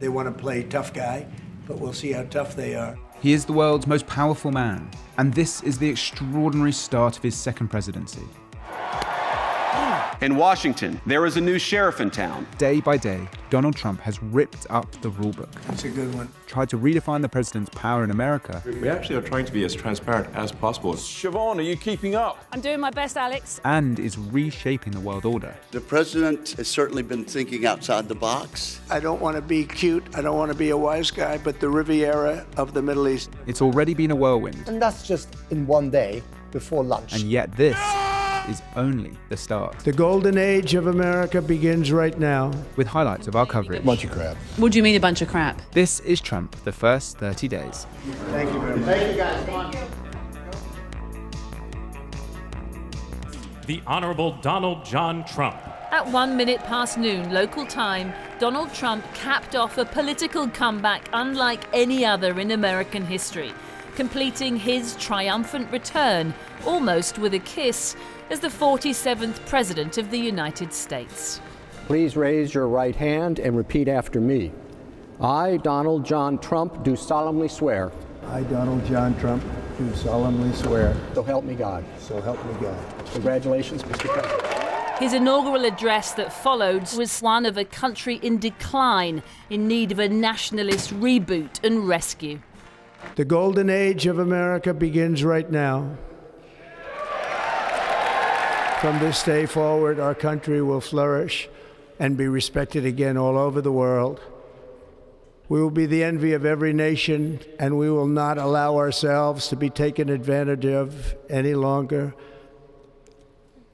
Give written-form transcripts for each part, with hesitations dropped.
They want to play tough guy, but we'll see how tough they are. He is the world's most powerful man, and this is the extraordinary start of his second presidency. In Washington, there is a new sheriff in town. Day by day, Donald Trump has ripped up the rulebook. That's a good one. Tried to redefine the president's power in America. We actually are trying to be as transparent as possible. Siobhan, are you keeping up? I'm doing my best, Alex. And is reshaping the world order. The president has certainly been thinking outside the box. I don't want to be cute, I don't want to be a wise guy, but the Riviera of the Middle East. It's already been a whirlwind. And that's just in one day before lunch. And yet this is only the start. The golden age of America begins right now. With highlights of our coverage. Bunch of crap. What do you mean a bunch of crap? This is Trump, the first 30 days. Thank you very much. Thank you, guys. Come on. The Honorable Donald John Trump. At 1 minute past noon local time, Donald Trump capped off a political comeback unlike any other in American history, completing his triumphant return, almost with a kiss, as the 47th President of the United States. Please raise your right hand and repeat after me. I, Donald John Trump, do solemnly swear. I, Donald John Trump, do solemnly swear. So help me God. So help me God. Congratulations, Mr. President. His inaugural address that followed was one of a country in decline, in need of a nationalist reboot and rescue. The golden age of America begins right now. From this day forward, our country will flourish and be respected again all over the world. We will be the envy of every nation, and we will not allow ourselves to be taken advantage of any longer.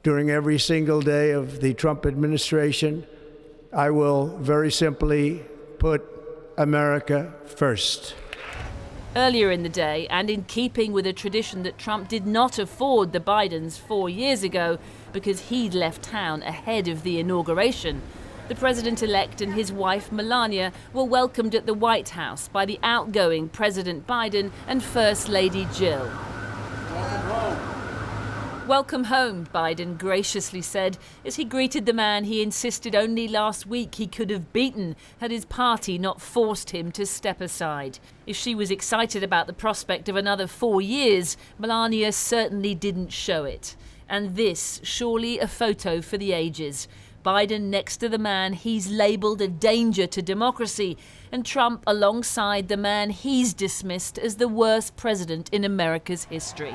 During every single day of the Trump administration, I will very simply put America first. Earlier in the day, and in keeping with a tradition that Trump did not afford the Bidens 4 years ago because he'd left town ahead of the inauguration, the president-elect and his wife Melania were welcomed at the White House by the outgoing President Biden and First Lady Jill. Welcome home, Biden graciously said as he greeted the man he insisted only last week he could have beaten had his party not forced him to step aside. If she was excited about the prospect of another 4 years, Melania certainly didn't show it. And this, surely a photo for the ages. Biden next to the man he's labelled a danger to democracy, and Trump alongside the man he's dismissed as the worst president in America's history.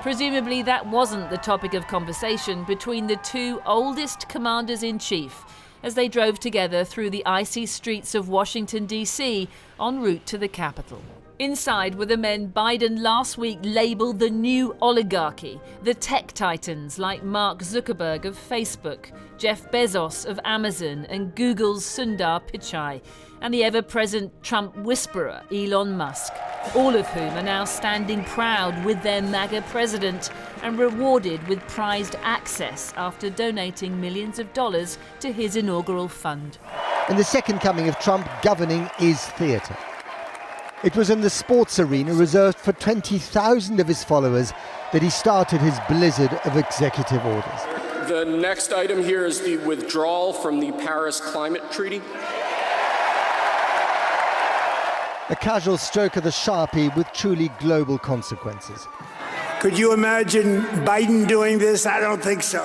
Presumably that wasn't the topic of conversation between the two oldest commanders-in-chief as they drove together through the icy streets of Washington, D.C. en route to the Capitol. Inside were the men Biden last week labelled the new oligarchy, the tech titans like Mark Zuckerberg of Facebook, Jeff Bezos of Amazon and Google's Sundar Pichai, and the ever-present Trump whisperer Elon Musk, all of whom are now standing proud with their MAGA president and rewarded with prized access after donating millions of dollars to his inaugural fund. In the second coming of Trump, governing is theatre. It was in the sports arena reserved for 20,000 of his followers that he started his blizzard of executive orders. The next item here is the withdrawal from the Paris Climate Treaty. A casual stroke of the Sharpie with truly global consequences. Could you imagine Biden doing this? I don't think so.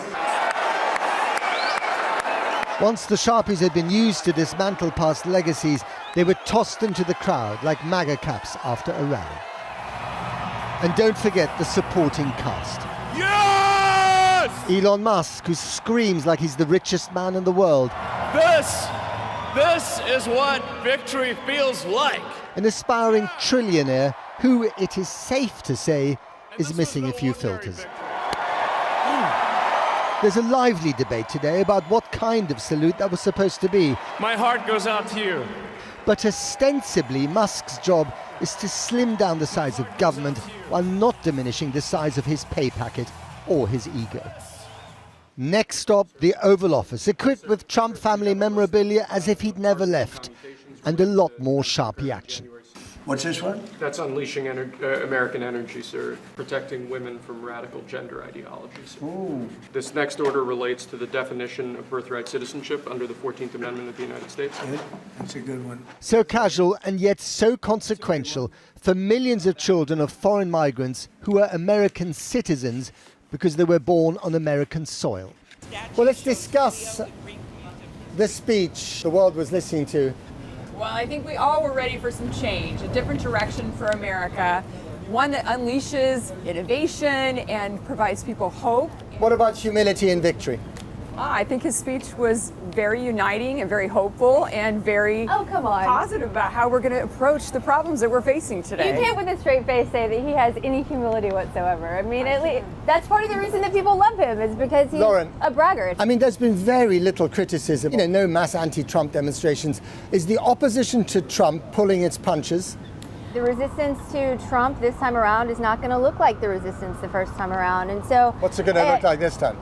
Once the Sharpies had been used to dismantle past legacies, they were tossed into the crowd like MAGA caps after a rally. And don't forget the supporting cast. Yes! Elon Musk, who screams like he's the richest man in the world. This is what victory feels like. An aspiring trillionaire who, it is safe to say, is missing a few filters. There's a lively debate today about what kind of salute that was supposed to be. My heart goes out to you. But ostensibly, Musk's job is to slim down the size of government while not diminishing the size of his pay packet or his ego. Next stop, the Oval Office, equipped with Trump family memorabilia as if he'd never left, and a lot more Sharpie action. What's this one? That's unleashing American energy, sir, protecting women from radical gender ideologies. Ooh. This next order relates to the definition of birthright citizenship under the 14th Amendment of the United States. That's a good one. So casual and yet so consequential for millions of children of foreign migrants who are American citizens because they were born on American soil. Well, let's discuss the speech the world was listening to. Well, I think we all were ready for some change, a different direction for America, one that unleashes innovation and provides people hope. What about humility and victory? I think his speech was very uniting and very hopeful and very positive about how we're going to approach the problems that we're facing today. You can't with a straight face say that he has any humility whatsoever. I mean, at least that's part of the reason that people love him is because he's a braggart. I mean, there's been very little criticism. No mass anti-Trump demonstrations. Is the opposition to Trump pulling its punches? The resistance to Trump this time around is not going to look like the resistance the first time around. And so, what's it going to look like this time?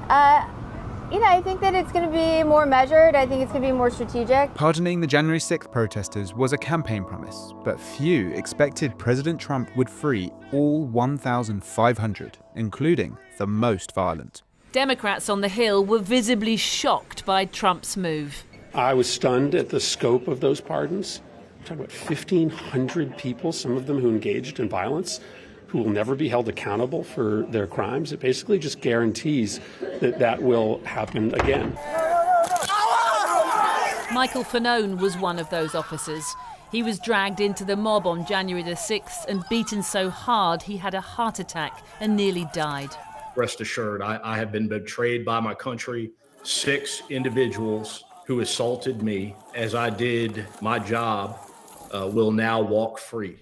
I think that it's going to be more measured. I think it's going to be more strategic. Pardoning the January 6th protesters was a campaign promise, but few expected President Trump would free all 1,500, including the most violent. Democrats on the Hill were visibly shocked by Trump's move. I was stunned at the scope of those pardons. I'm talking about 1,500 people, some of them who engaged in violence, who will never be held accountable for their crimes. It basically just guarantees that that will happen again. Michael Fanone was one of those officers. He was dragged into the mob on January the 6th and beaten so hard he had a heart attack and nearly died. Rest assured, I have been betrayed by my country. 6 individuals who assaulted me as I did my job will now walk free.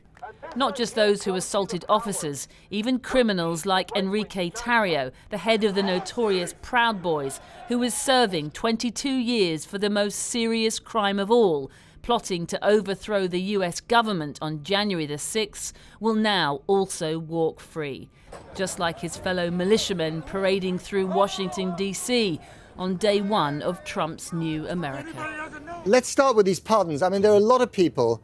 Not just those who assaulted officers, even criminals like Enrique Tarrio, the head of the notorious Proud Boys, who was serving 22 years for the most serious crime of all, plotting to overthrow the US government on January the 6th, will now also walk free. Just like his fellow militiamen parading through Washington, D.C. on day one of Trump's new America. Let's start with these pardons. I mean, there are a lot of people,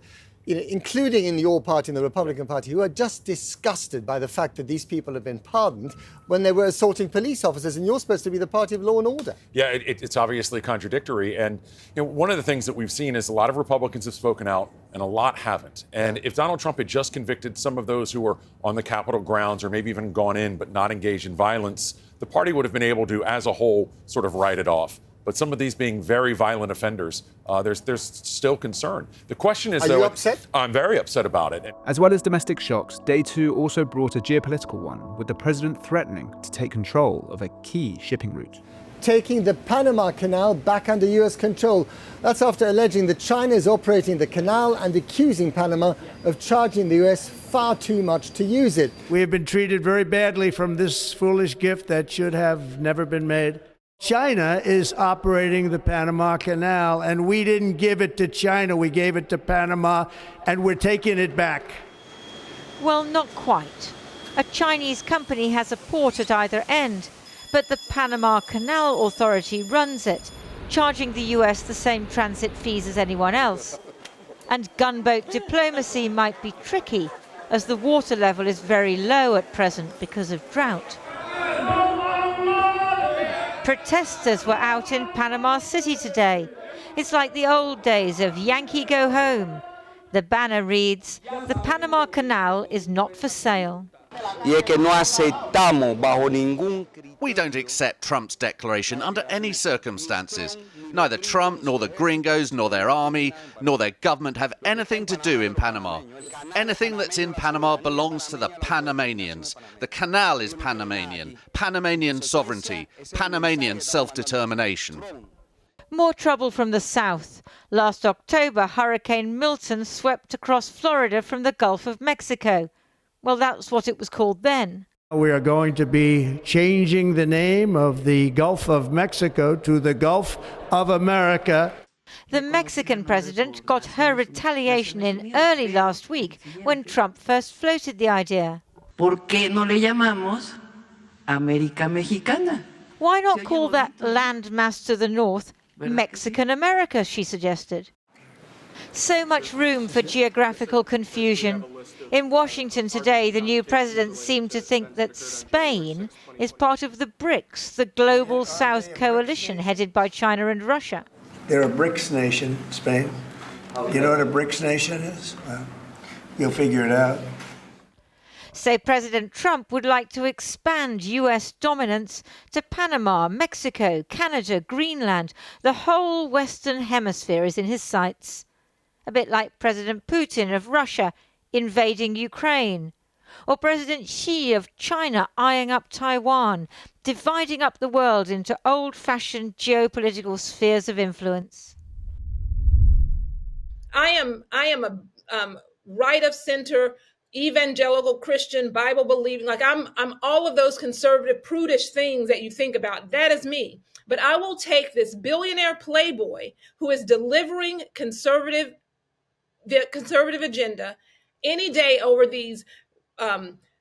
including in your party, in the Republican Party, who are just disgusted by the fact that these people have been pardoned when they were assaulting police officers, and you're supposed to be the party of law and order. Yeah, it's obviously contradictory. And one of the things that we've seen is a lot of Republicans have spoken out and a lot haven't. And if Donald Trump had just convicted some of those who were on the Capitol grounds or maybe even gone in but not engaged in violence, the party would have been able to, as a whole, sort of write it off. But some of these being very violent offenders, there's still concern. The question is, Are you upset? I'm very upset about it. As well as domestic shocks, day 2 also brought a geopolitical one, with the president threatening to take control of a key shipping route. Taking the Panama Canal back under US control. That's after alleging that China is operating the canal and accusing Panama of charging the US far too much to use it. We have been treated very badly from this foolish gift that should have never been made. China is operating the Panama Canal, and we didn't give it to China. We gave it to Panama, and we're taking it back. Well, not quite. A Chinese company has a port at either end, but the Panama Canal Authority runs it, charging the US the same transit fees as anyone else. And gunboat diplomacy might be tricky, as the water level is very low at present because of drought. Protesters were out in Panama City today. It's like the old days of Yankee Go Home. The banner reads, "The Panama Canal is not for sale." We don't accept Trump's declaration under any circumstances. Neither Trump, nor the gringos, nor their army, nor their government have anything to do in Panama. Anything that's in Panama belongs to the Panamanians. The canal is Panamanian, Panamanian sovereignty, Panamanian self-determination. More trouble from the south. Last October, Hurricane Milton swept across Florida from the Gulf of Mexico. Well, that's what it was called then. We are going to be changing the name of the Gulf of Mexico to the Gulf of America. The Mexican president got her retaliation in early last week when Trump first floated the idea. ¿Por qué no le llamamos América Mexicana? Why not call that landmass to the north Mexican America, she suggested. So much room for geographical confusion. In Washington today, the new president seemed to think that Spain is part of the BRICS, the global South coalition headed by China and Russia. They're a BRICS nation, Spain. You know what a BRICS nation is? Well, you'll figure it out. So President Trump would like to expand US dominance to Panama, Mexico, Canada, Greenland. The whole Western Hemisphere is in his sights. A bit like President Putin of Russia invading Ukraine, or President Xi of China eyeing up Taiwan, dividing up the world into old-fashioned geopolitical spheres of influence. I am a right of center, evangelical Christian, Bible believing, like I'm all of those conservative, prudish things that you think about. That is me. But I will take this billionaire playboy who is delivering the conservative agenda any day over these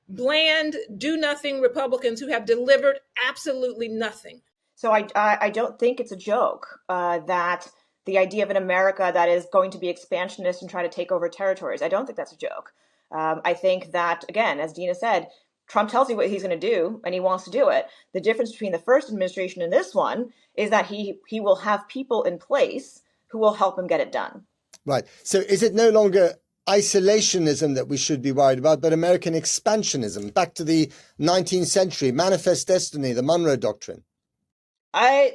bland, do-nothing Republicans who have delivered absolutely nothing. So I don't think it's a joke that the idea of an America that is going to be expansionist and try to take over territories. I don't think that's a joke. I think that, again, as Dina said, Trump tells you what he's going to do, and he wants to do it. The difference between the first administration and this one is that he will have people in place who will help him get it done. Right. So is it no longer isolationism that we should be worried about, but American expansionism, back to the 19th century, manifest destiny, the Monroe Doctrine?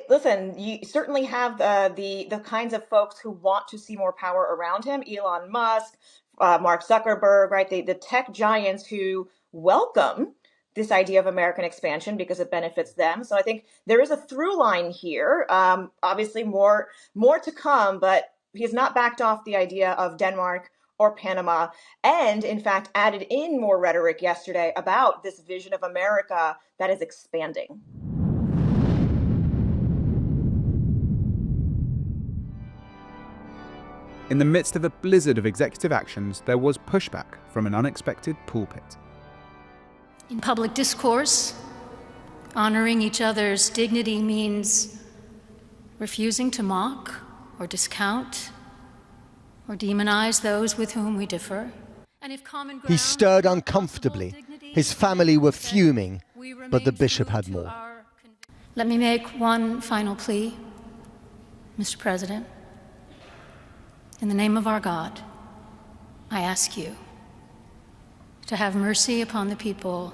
Listen, you certainly have the kinds of folks who want to see more power around him, Elon Musk, Mark Zuckerberg, right? The tech giants who welcome this idea of American expansion because it benefits them. So I think there is a through line here. Obviously more to come, but he has not backed off the idea of Denmark or Panama, and in fact added in more rhetoric yesterday about this vision of America that is expanding. In the midst of a blizzard of executive actions, there was pushback from an unexpected pulpit. In public discourse, honoring each other's dignity means refusing to mock or discount or demonize those with whom we differ. And if common ground, he stirred uncomfortably. His family were fuming, but the bishop had more. Let me make one final plea, Mr. President. In the name of our God, I ask you to have mercy upon the people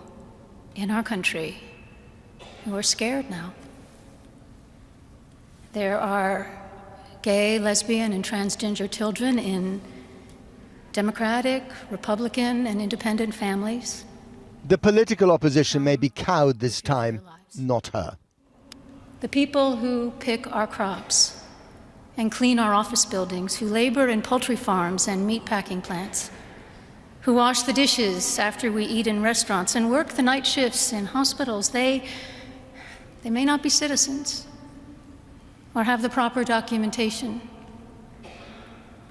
in our country who are scared now. There are gay, lesbian, and transgender children in Democratic, Republican, and independent families. The political opposition may be cowed this time, not her. The people who pick our crops and clean our office buildings, who labor in poultry farms and meatpacking plants, who wash the dishes after we eat in restaurants and work the night shifts in hospitals, they may not be citizens or have the proper documentation,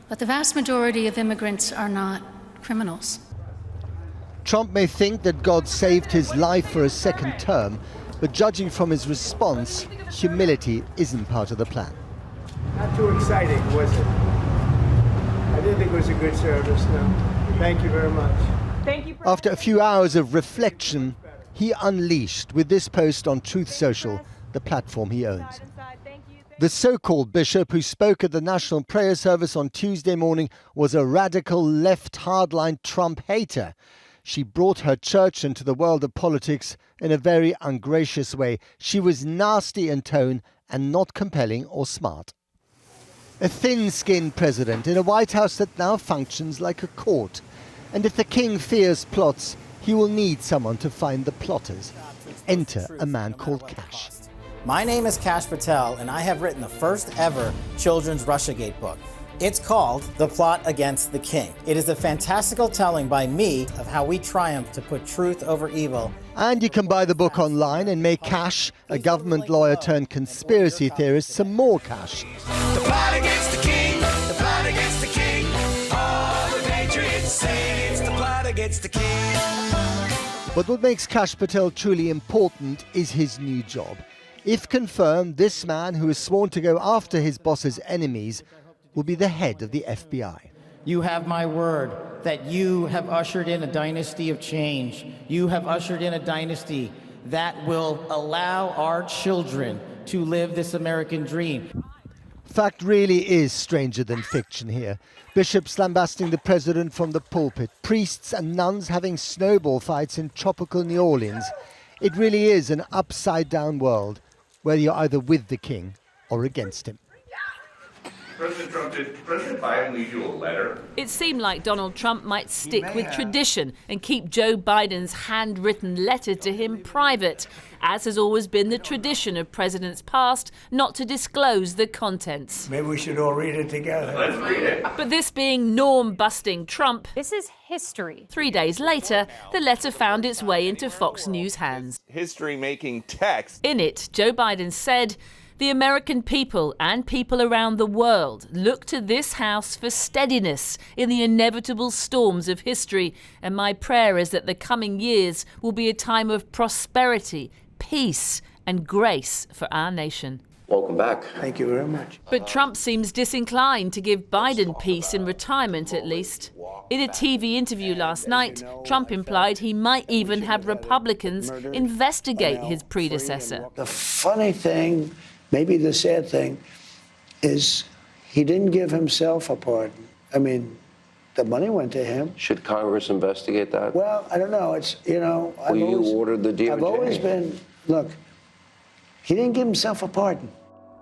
but the vast majority of immigrants are not criminals. Trump may think that God saved his life for a second term, but judging from his response, humility isn't part of the plan. Not too exciting, was it? I didn't think it was a good service, no. Thank you very much. Thank you. After a few hours of reflection, he unleashed with this post on Truth Social, the platform he owns. The so-called bishop who spoke at the National Prayer Service on Tuesday morning was a radical left hardline Trump hater. She brought her church into the world of politics in a very ungracious way. She was nasty in tone and not compelling or smart. A thin-skinned president in a White House that now functions like a court. And if the king fears plots, he will need someone to find the plotters. Enter a man called Kash. My name is Kash Patel, and I have written the first ever children's Russiagate book. It's called The Plot Against the King. It is a fantastical telling by me of how we triumph to put truth over evil. And you can buy the book online and make Kash, a government lawyer turned conspiracy theorist, some more cash. The plot against the king, the plot against the king. All the patriots say it's the plot against the king. But what makes Kash Patel truly important is his new job. If confirmed, this man, who is sworn to go after his boss's enemies, will be the head of the FBI. You have my word that you have ushered in a dynasty of change. You have ushered in a dynasty that will allow our children to live this American dream. Fact really is stranger than fiction here. Bishops lambasting the president from the pulpit, priests and nuns having snowball fights in tropical New Orleans. It really is an upside-down world where you're either with the king or against him. President Trump, did President Biden leave you a letter? It seemed like Donald Trump might stick with tradition and keep Joe Biden's handwritten letter to him private, as has always been the tradition of presidents past, not to disclose the contents. Maybe we should all read it together. Let's read it. But this being norm-busting Trump, This is history. 3 days later, the letter found its way into Fox News' hands. History-making text. In it, Joe Biden said, "The American people and people around the world look to this House for steadiness in the inevitable storms of history, and my prayer is that the coming years will be a time of prosperity, peace, and grace for our nation." Welcome back. Thank you very much. But Trump seems disinclined to give Biden peace in retirement, at least. In a TV interview last night, Trump implied he might even have Republicans investigate his predecessor. The funny thing, maybe the sad thing, is he didn't give himself a pardon. I mean, the money went to him. Should Congress investigate that? Well, I don't know. It's, you know, you ordered the DOJ. I've always been, look, he didn't give himself a pardon.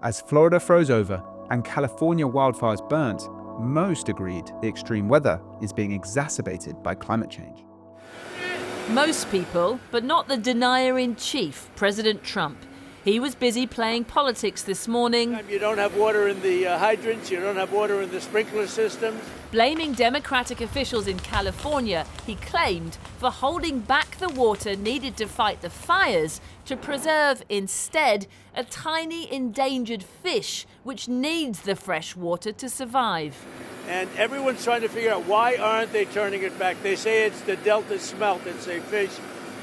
As Florida froze over and California wildfires burnt, most agreed the extreme weather is being exacerbated by climate change. Most people, but not the denier-in-chief, President Trump. He was busy playing politics this morning. You don't have water in the hydrants, you don't have water in the sprinkler systems. Blaming Democratic officials in California, he claimed, for holding back the water needed to fight the fires to preserve instead a tiny endangered fish which needs the fresh water to survive. And everyone's trying to figure out why aren't they turning it back. They say it's the Delta smelt, it's a fish,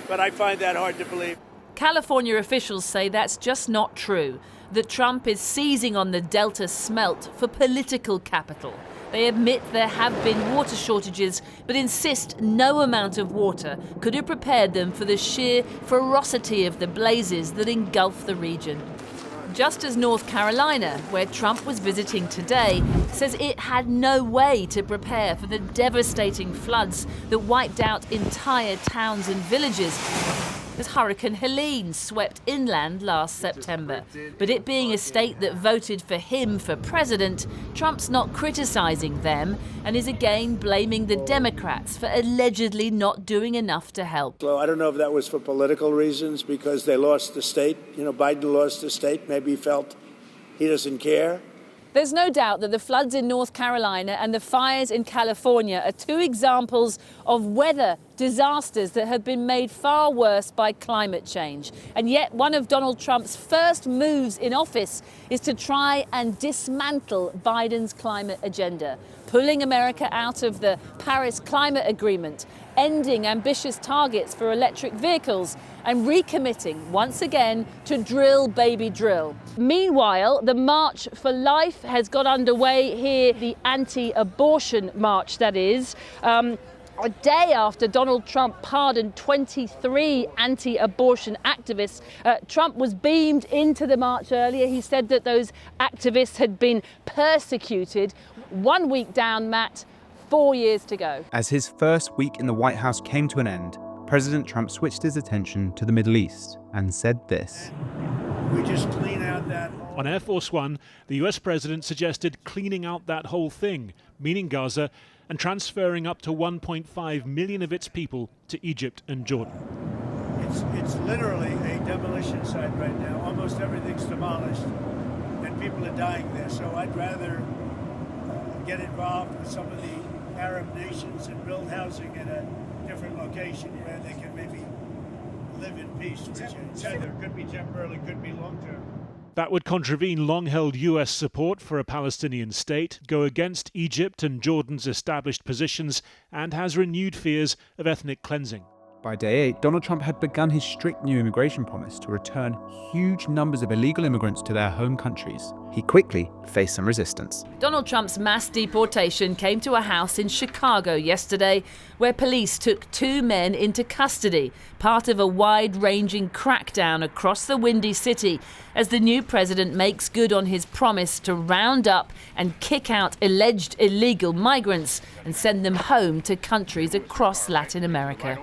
but I find that hard to believe. California officials say that's just not true, that Trump is seizing on the Delta smelt for political capital. They admit there have been water shortages, but insist no amount of water could have prepared them for the sheer ferocity of the blazes that engulf the region. Just as North Carolina, where Trump was visiting today, says it had no way to prepare for the devastating floods that wiped out entire towns and villages as Hurricane Helene swept inland last September. But it being a state that voted for him for president, Trump's not criticizing them and is again blaming the Democrats for allegedly not doing enough to help. So I don't know if that was for political reasons, because they lost the state. You know, Biden lost the state. Maybe he felt he doesn't care. There's no doubt that the floods in North Carolina and the fires in California are two examples of weather disasters that have been made far worse by climate change. And yet one of Donald Trump's first moves in office is to try and dismantle Biden's climate agenda, pulling America out of the Paris Climate Agreement, ending ambitious targets for electric vehicles, and recommitting once again to drill, baby, drill. Meanwhile, the March for Life has got underway here, the anti-abortion march, that is. A day after Donald Trump pardoned 23 anti-abortion activists, Trump was beamed into the march earlier. He said that those activists had been persecuted. 1 week down, Matt, 4 years to go. As his first week in the White House came to an end, President Trump switched his attention to the Middle East and said this. We just clean out that. On Air Force One, the US president suggested cleaning out that whole thing, meaning Gaza, and transferring up to 1.5 million of its people to Egypt and Jordan. It's literally a demolition site right now. Almost everything's demolished, and people are dying there. So I'd rather get involved with some of the Arab nations and build housing in a different location where they can maybe live in peace with each other. Could be temporarily, could be long term. That would contravene long-held US support for a Palestinian state, go against Egypt and Jordan's established positions, and has renewed fears of ethnic cleansing. By day 8, Donald Trump had begun his strict new immigration promise to return huge numbers of illegal immigrants to their home countries. he quickly faced some resistance. Donald Trump's mass deportation came to a house in Chicago yesterday where police took 2 men into custody, part of a wide-ranging crackdown across the Windy City as the new president makes good on his promise to round up and kick out alleged illegal migrants and send them home to countries across Latin America.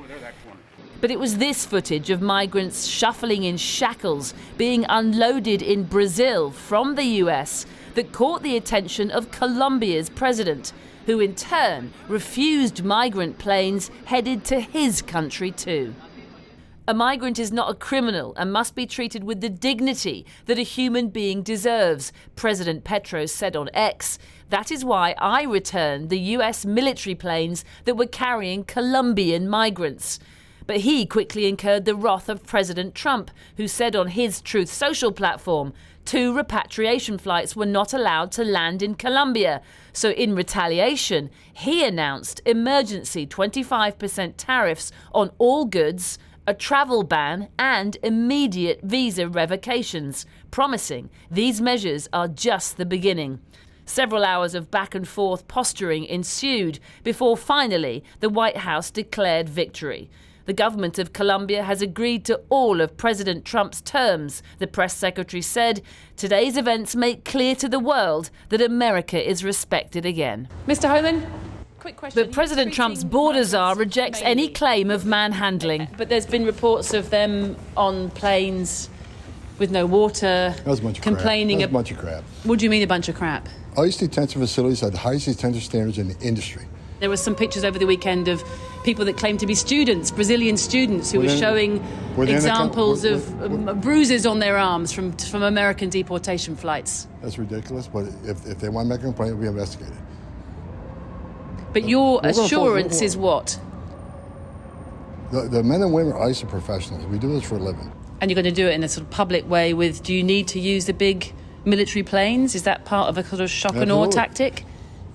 But it was this footage of migrants shuffling in shackles, being unloaded in Brazil from the US, that caught the attention of Colombia's president, who in turn refused migrant planes headed to his country too. A migrant is not a criminal and must be treated with the dignity that a human being deserves, President Petro said on X. That is why I returned the US military planes that were carrying Colombian migrants. But he quickly incurred the wrath of President Trump, who said on his Truth Social platform 2 repatriation flights were not allowed to land in Colombia. So in retaliation, he announced emergency 25% tariffs on all goods, a travel ban and immediate visa revocations, promising these measures are just the beginning. Several hours of back and forth posturing ensued before finally the White House declared victory. The government of Colombia has agreed to all of President Trump's terms, the press secretary said. Today's events make clear to the world that America is respected again. Mr. Homan? Quick question. But President Trump's border czar rejects any claim of manhandling. But there's been reports of them on planes with no water, that was a bunch of complaining. Crap. That was a bunch of crap. What do you mean a bunch of crap? ICE detention facilities had the highest detention standards in the industry. There were some pictures over the weekend of people that claimed to be students, Brazilian students, who were showing examples of bruises on their arms from American deportation flights. That's ridiculous, but if they want to make a complaint, it will be investigated. But your assurance is what? The men and women are ICE are professionals. We do this for a living. And you're going to do it in a sort of public way with, do you need to use the big military planes? Is that part of a sort of shock and awe tactic?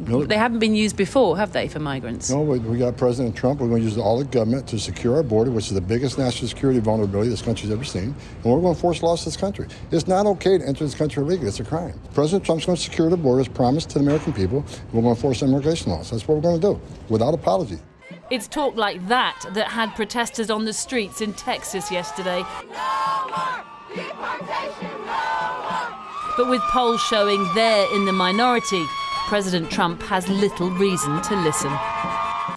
No. They haven't been used before, have they, for migrants? No, we got President Trump. We're going to use all the government to secure our border, which is the biggest national security vulnerability this country's ever seen. And we're going to enforce laws to this country. It's not okay to enter this country illegally. It's a crime. President Trump's going to secure the border as promised to the American people. We're going to enforce immigration laws. That's what we're going to do, without apology. It's talk like that that had protesters on the streets in Texas yesterday. No more deportation, no more. But with polls showing they're in the minority, President Trump has little reason to listen.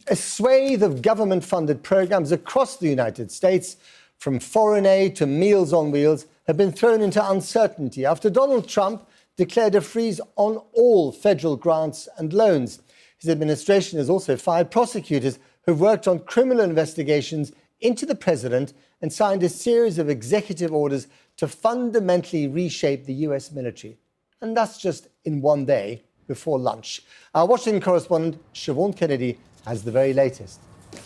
A swathe of government-funded programs across the United States, from foreign aid to Meals on Wheels, have been thrown into uncertainty after Donald Trump declared a freeze on all federal grants and loans. His administration has also fired prosecutors who've worked on criminal investigations into the president and signed a series of executive orders to fundamentally reshape the US military. And that's just in one day before lunch. Our Washington correspondent, Siobhan Kennedy, has the very latest.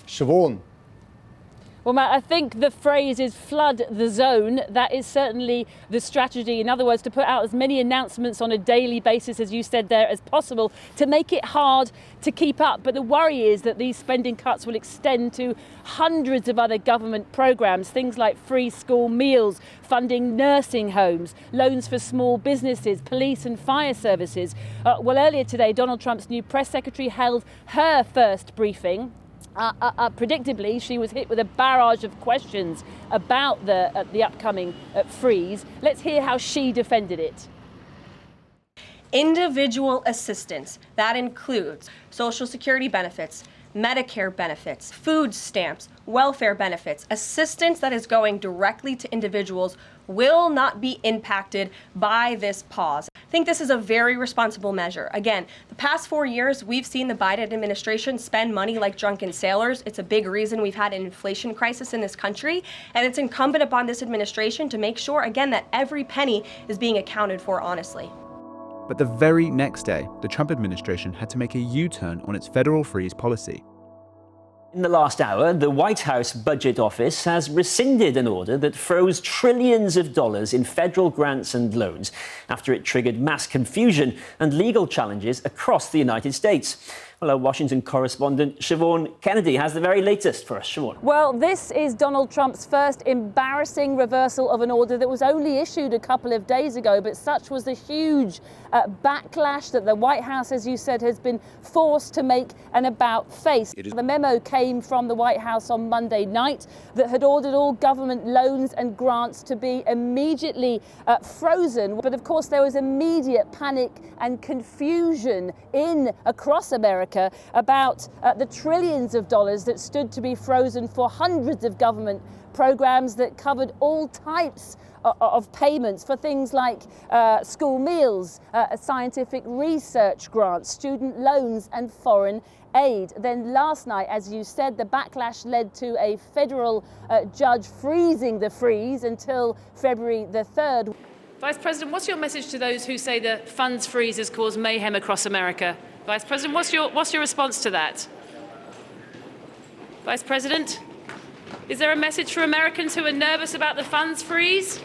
Siobhan. Well, Matt, I think the phrase is flood the zone. That is certainly the strategy. In other words, to put out as many announcements on a daily basis, as you said there, as possible, to make it hard to keep up. But the worry is that these spending cuts will extend to hundreds of other government programs, things like free school meals, funding nursing homes, loans for small businesses, police and fire services. Well, earlier today, Donald Trump's new press secretary held her first briefing. Predictably, she was hit with a barrage of questions about the upcoming freeze. Let's hear how she defended it. Individual assistance, that includes Social Security benefits, Medicare benefits, food stamps, welfare benefits, assistance that is going directly to individuals will not be impacted by this pause. I think this is a very responsible measure. Again, the past 4 years, we've seen the Biden administration spend money like drunken sailors. It's a big reason we've had an inflation crisis in this country, and it's incumbent upon this administration to make sure, again, that every penny is being accounted for honestly. But the very next day, the Trump administration had to make a U-turn on its federal freeze policy. In the last hour, the White House Budget Office has rescinded an order that froze trillions of dollars in federal grants and loans after it triggered mass confusion and legal challenges across the United States. Well, Well, our Washington correspondent Siobhan Kennedy has the very latest for us. Siobhan. Well, this is Donald Trump's first embarrassing reversal of an order that was only issued a couple of days ago, but such was the huge backlash that the White House, as you said, has been forced to make an about-face. The memo came from the White House on Monday night that had ordered all government loans and grants to be immediately frozen. But of course, there was immediate panic and confusion across America about the trillions of dollars that stood to be frozen for hundreds of government programs that covered all types of payments for things like school meals, scientific research grants, student loans and foreign aid. Then last night, as you said, the backlash led to a federal judge freezing the freeze until February the 3rd. Vice President, what's your message to those who say the funds freeze has caused mayhem across America? Vice President, what's your response to that? Vice President, is there a message for Americans who are nervous about the funds freeze?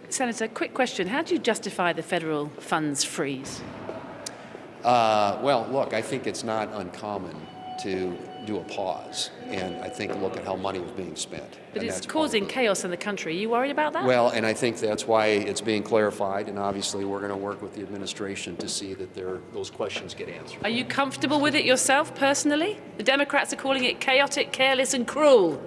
Senator, quick question. How do you justify the federal funds freeze? Well, look, I think it's not uncommon to do a pause and I think look at how money was being spent. But it's causing chaos in the country. Are you worried about that? Well, and I think that's why it's being clarified, and obviously we're going to work with the administration to see that those questions get answered. Are you comfortable with it yourself, personally? The Democrats are calling it chaotic, careless and cruel.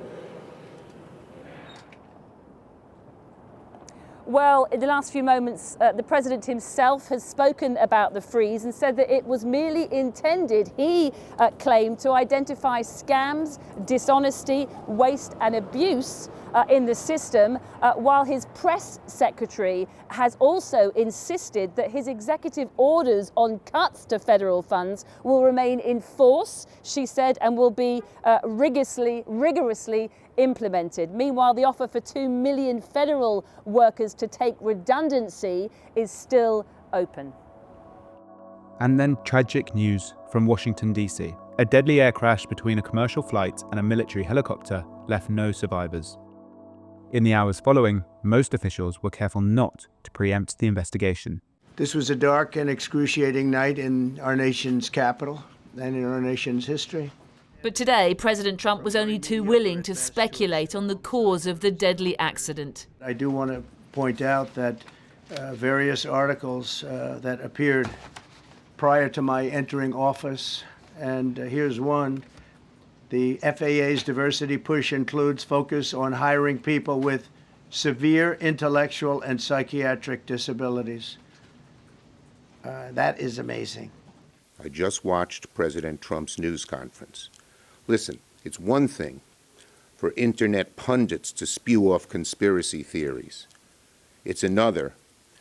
Well, in the last few moments, the president himself has spoken about the freeze and said that it was merely intended, he claimed, to identify scams, dishonesty, waste and abuse in the system, while his press secretary has also insisted that his executive orders on cuts to federal funds will remain in force, she said, and will be rigorously implemented. Meanwhile, the offer for 2 million federal workers to take redundancy is still open. And then tragic news from Washington, D.C. A deadly air crash between a commercial flight and a military helicopter left no survivors. In the hours following, most officials were careful not to preempt the investigation. This was a dark and excruciating night in our nation's capital and in our nation's history. But today, President Trump was only too willing to speculate on the cause of the deadly accident. I do want to point out that various articles that appeared prior to my entering office, and here's one. The FAA's diversity push includes focus on hiring people with severe intellectual and psychiatric disabilities. That is amazing. I just watched President Trump's news conference. Listen, it's one thing for internet pundits to spew off conspiracy theories. It's another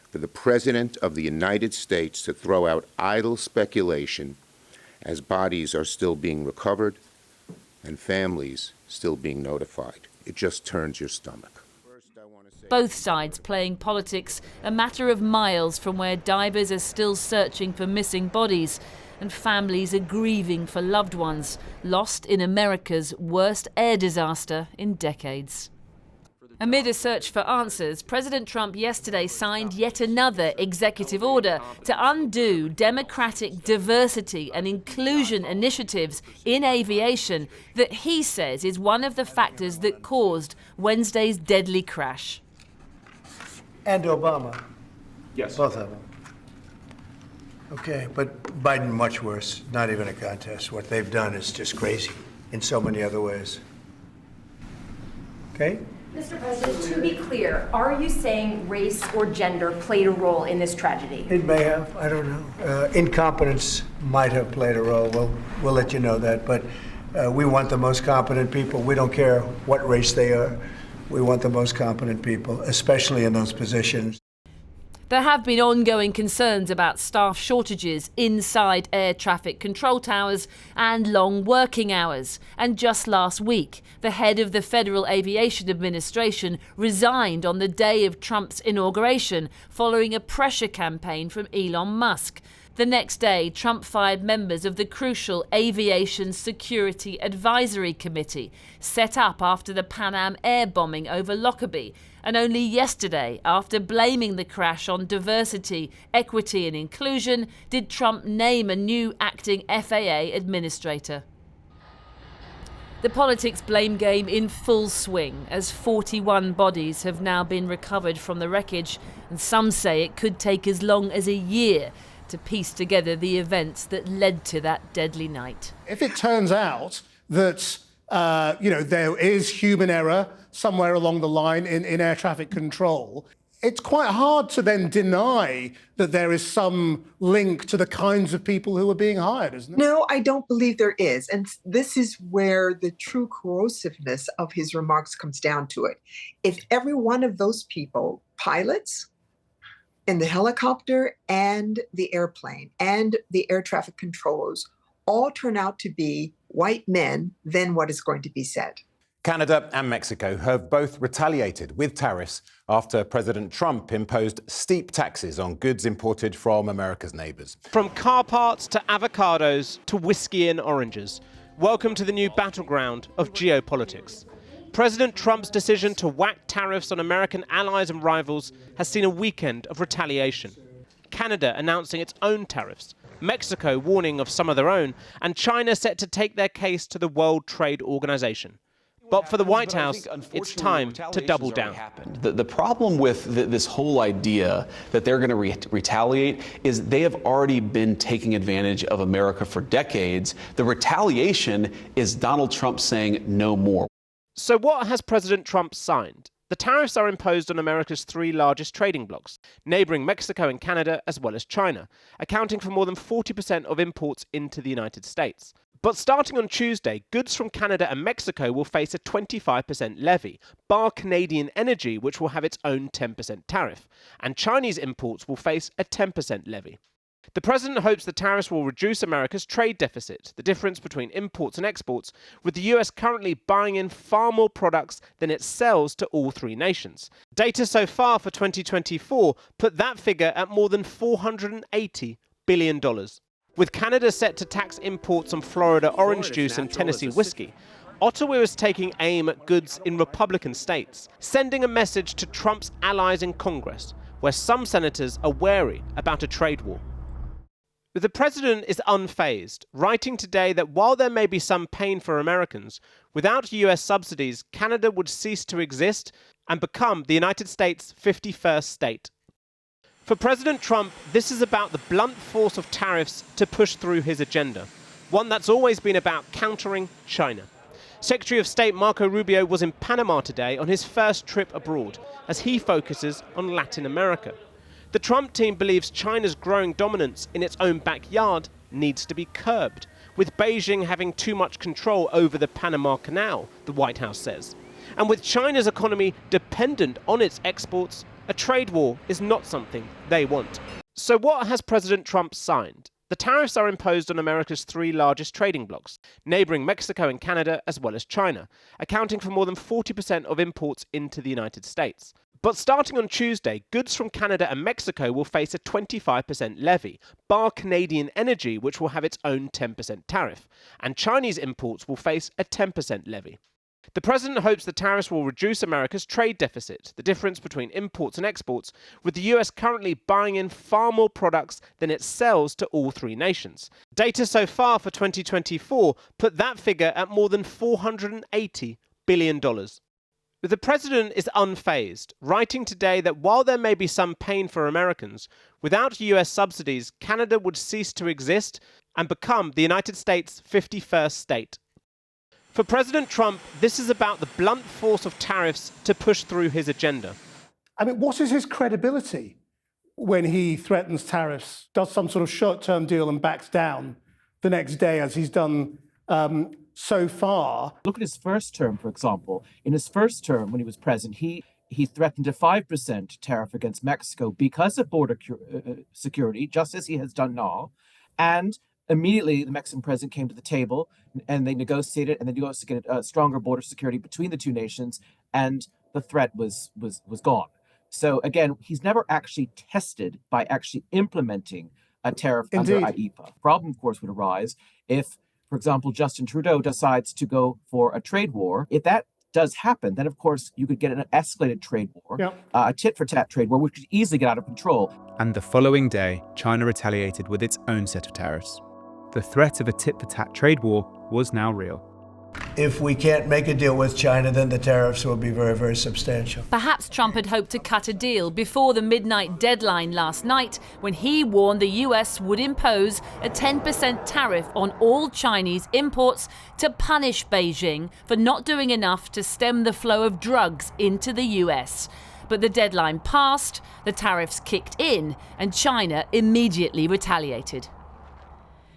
for the President of the United States to throw out idle speculation as bodies are still being recovered and families still being notified. It just turns your stomach. Both sides playing politics a matter of miles from where divers are still searching for missing bodies and families are grieving for loved ones lost in America's worst air disaster in decades. Amid a search for answers, President Trump yesterday signed yet another executive order to undo democratic diversity and inclusion initiatives in aviation that he says is one of the factors that caused Wednesday's deadly crash. And Obama. Yes. Both of them. Okay, but Biden much worse. Not even a contest. What they've done is just crazy in so many other ways. Okay? Mr. President, to be clear, are you saying race or gender played a role in this tragedy? It may have. I don't know. Incompetence might have played a role. We'll let you know that. But we want the most competent people. We don't care what race they are. We want the most competent people, especially in those positions. There have been ongoing concerns about staff shortages inside air traffic control towers and long working hours. And just last week, the head of the Federal Aviation Administration resigned on the day of Trump's inauguration following a pressure campaign from Elon Musk. The next day, Trump fired members of the crucial Aviation Security Advisory Committee, set up after the Pan Am air bombing over Lockerbie. And only yesterday, after blaming the crash on diversity, equity and inclusion, did Trump name a new acting FAA administrator. The politics blame game in full swing, as 41 bodies have now been recovered from the wreckage, and some say it could take as long as a year to piece together the events that led to that deadly night. If it turns out that there is human error somewhere along the line in air traffic control, it's quite hard to then deny that there is some link to the kinds of people who are being hired, isn't it? No, I don't believe there is. And this is where the true corrosiveness of his remarks comes down to it. If every one of those people, pilots in the helicopter and the airplane and the air traffic controllers, all turn out to be white men, then what is going to be said? Canada and Mexico have both retaliated with tariffs after President Trump imposed steep taxes on goods imported from America's neighbours. From car parts to avocados to whiskey and oranges, welcome to the new battleground of geopolitics. President Trump's decision to whack tariffs on American allies and rivals has seen a weekend of retaliation. Canada announcing its own tariffs, Mexico warning of some of their own, and China set to take their case to the World Trade Organization. But for the White House, it's time to double down. The problem with this whole idea that they're going to retaliate is they have already been taking advantage of America for decades. The retaliation is Donald Trump saying no more. So what has President Trump signed? The tariffs are imposed on America's three largest trading blocs, neighbouring Mexico and Canada as well as China, accounting for more than 40% of imports into the United States. But starting on Tuesday, goods from Canada and Mexico will face a 25% levy, bar Canadian energy, which will have its own 10% tariff, and Chinese imports will face a 10% levy. The president hopes the tariffs will reduce America's trade deficit, the difference between imports and exports, with the US currently buying in far more products than it sells to all three nations. Data so far for 2024 put that figure at more than $480 billion. With Canada set to tax imports on Florida orange juice and Tennessee whiskey, Ottawa is taking aim at goods in Republican states, sending a message to Trump's allies in Congress, where some senators are wary about a trade war. The president is unfazed, writing today that while there may be some pain for Americans, without US subsidies, Canada would cease to exist and become the United States' 51st state. For President Trump, this is about the blunt force of tariffs to push through his agenda, one that's always been about countering China. Secretary of State Marco Rubio was in Panama today on his first trip abroad, as he focuses on Latin America. The Trump team believes China's growing dominance in its own backyard needs to be curbed, with Beijing having too much control over the Panama Canal, the White House says. And with China's economy dependent on its exports, a trade war is not something they want. So what has President Trump signed? The tariffs are imposed on America's three largest trading blocs, neighbouring Mexico and Canada as well as China, accounting for more than 40% of imports into the United States. But starting on Tuesday, goods from Canada and Mexico will face a 25% levy, bar Canadian energy, which will have its own 10% tariff, and Chinese imports will face a 10% levy. The president hopes the tariffs will reduce America's trade deficit, the difference between imports and exports, with the US currently buying in far more products than it sells to all three nations. Data so far for 2024 put that figure at more than $480 billion. The president is unfazed, writing today that while there may be some pain for Americans, without US subsidies, Canada would cease to exist and become the United States' 51st state. For President Trump, this is about the blunt force of tariffs to push through his agenda. I mean, what is his credibility when he threatens tariffs, does some sort of short-term deal and backs down the next day, as he's done so far? Look at his first term, for example. In his first term, when he was president, he threatened a 5% tariff against Mexico because of border security, just as he has done now. And immediately, the Mexican president came to the table and they negotiated stronger border security between the two nations, and the threat was gone. So again, he's never actually tested by actually implementing a tariff Indeed. under IEEPA. Problem, of course, would arise if, for example, Justin Trudeau decides to go for a trade war. If that does happen, then of course you could get an escalated trade war, a tit-for-tat trade war, which could easily get out of control. And the following day, China retaliated with its own set of tariffs. The threat of a tit-for-tat trade war was now real. If we can't make a deal with China, then the tariffs will be very, very substantial. Perhaps Trump had hoped to cut a deal before the midnight deadline last night, when he warned the US would impose a 10% tariff on all Chinese imports to punish Beijing for not doing enough to stem the flow of drugs into the US. But the deadline passed, the tariffs kicked in, and China immediately retaliated.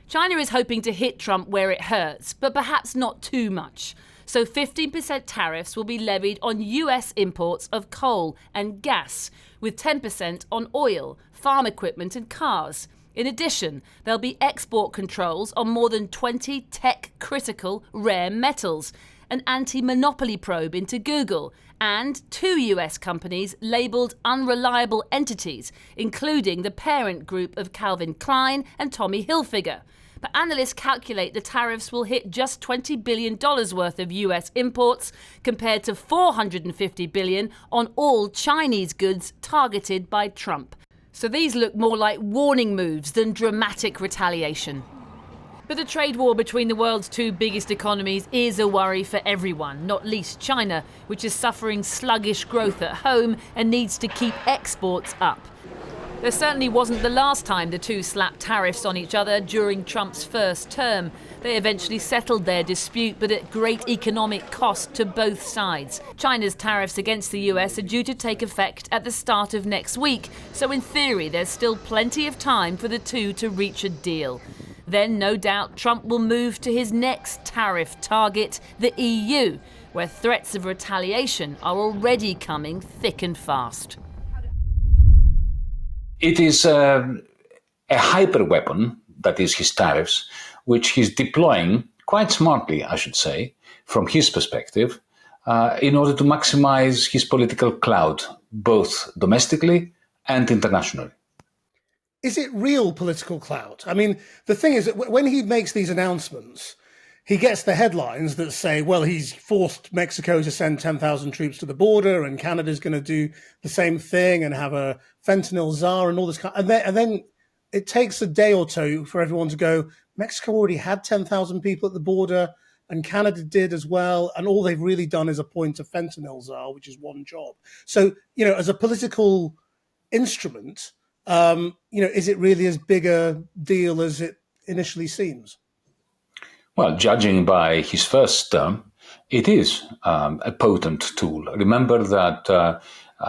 China is hoping to hit Trump where it hurts, but perhaps not too much. So 15% tariffs will be levied on US imports of coal and gas, with 10% on oil, farm equipment and cars. In addition, there'll be export controls on more than 20 tech-critical rare metals, an anti-monopoly probe into Google, and 2 US companies labelled unreliable entities, including the parent group of Calvin Klein and Tommy Hilfiger. But analysts calculate the tariffs will hit just $20 billion worth of US imports, compared to $450 billion on all Chinese goods targeted by Trump. So these look more like warning moves than dramatic retaliation. But the trade war between the world's 2 biggest economies is a worry for everyone, not least China, which is suffering sluggish growth at home and needs to keep exports up. There certainly wasn't the last time the two slapped tariffs on each other during Trump's first term. They eventually settled their dispute, but at great economic cost to both sides. China's tariffs against the US are due to take effect at the start of next week, so in theory there's still plenty of time for the two to reach a deal. Then, no doubt, Trump will move to his next tariff target, the EU, where threats of retaliation are already coming thick and fast. It is a hyper weapon, that is his tariffs, which he's deploying quite smartly, I should say, from his perspective, in order to maximize his political clout, both domestically and internationally. Is it real political clout? I mean, the thing is that when he makes these announcements, he gets the headlines that say, well, he's forced Mexico to send 10,000 troops to the border, and Canada's going to do the same thing and have a fentanyl czar and all this kind. And then it takes a day or two for everyone to go, Mexico already had 10,000 people at the border, and Canada did as well. And all they've really done is appoint a fentanyl czar, which is one job. So, as a political instrument, is it really as big a deal as it initially seems? Well, judging by his first term, it is a potent tool. Remember that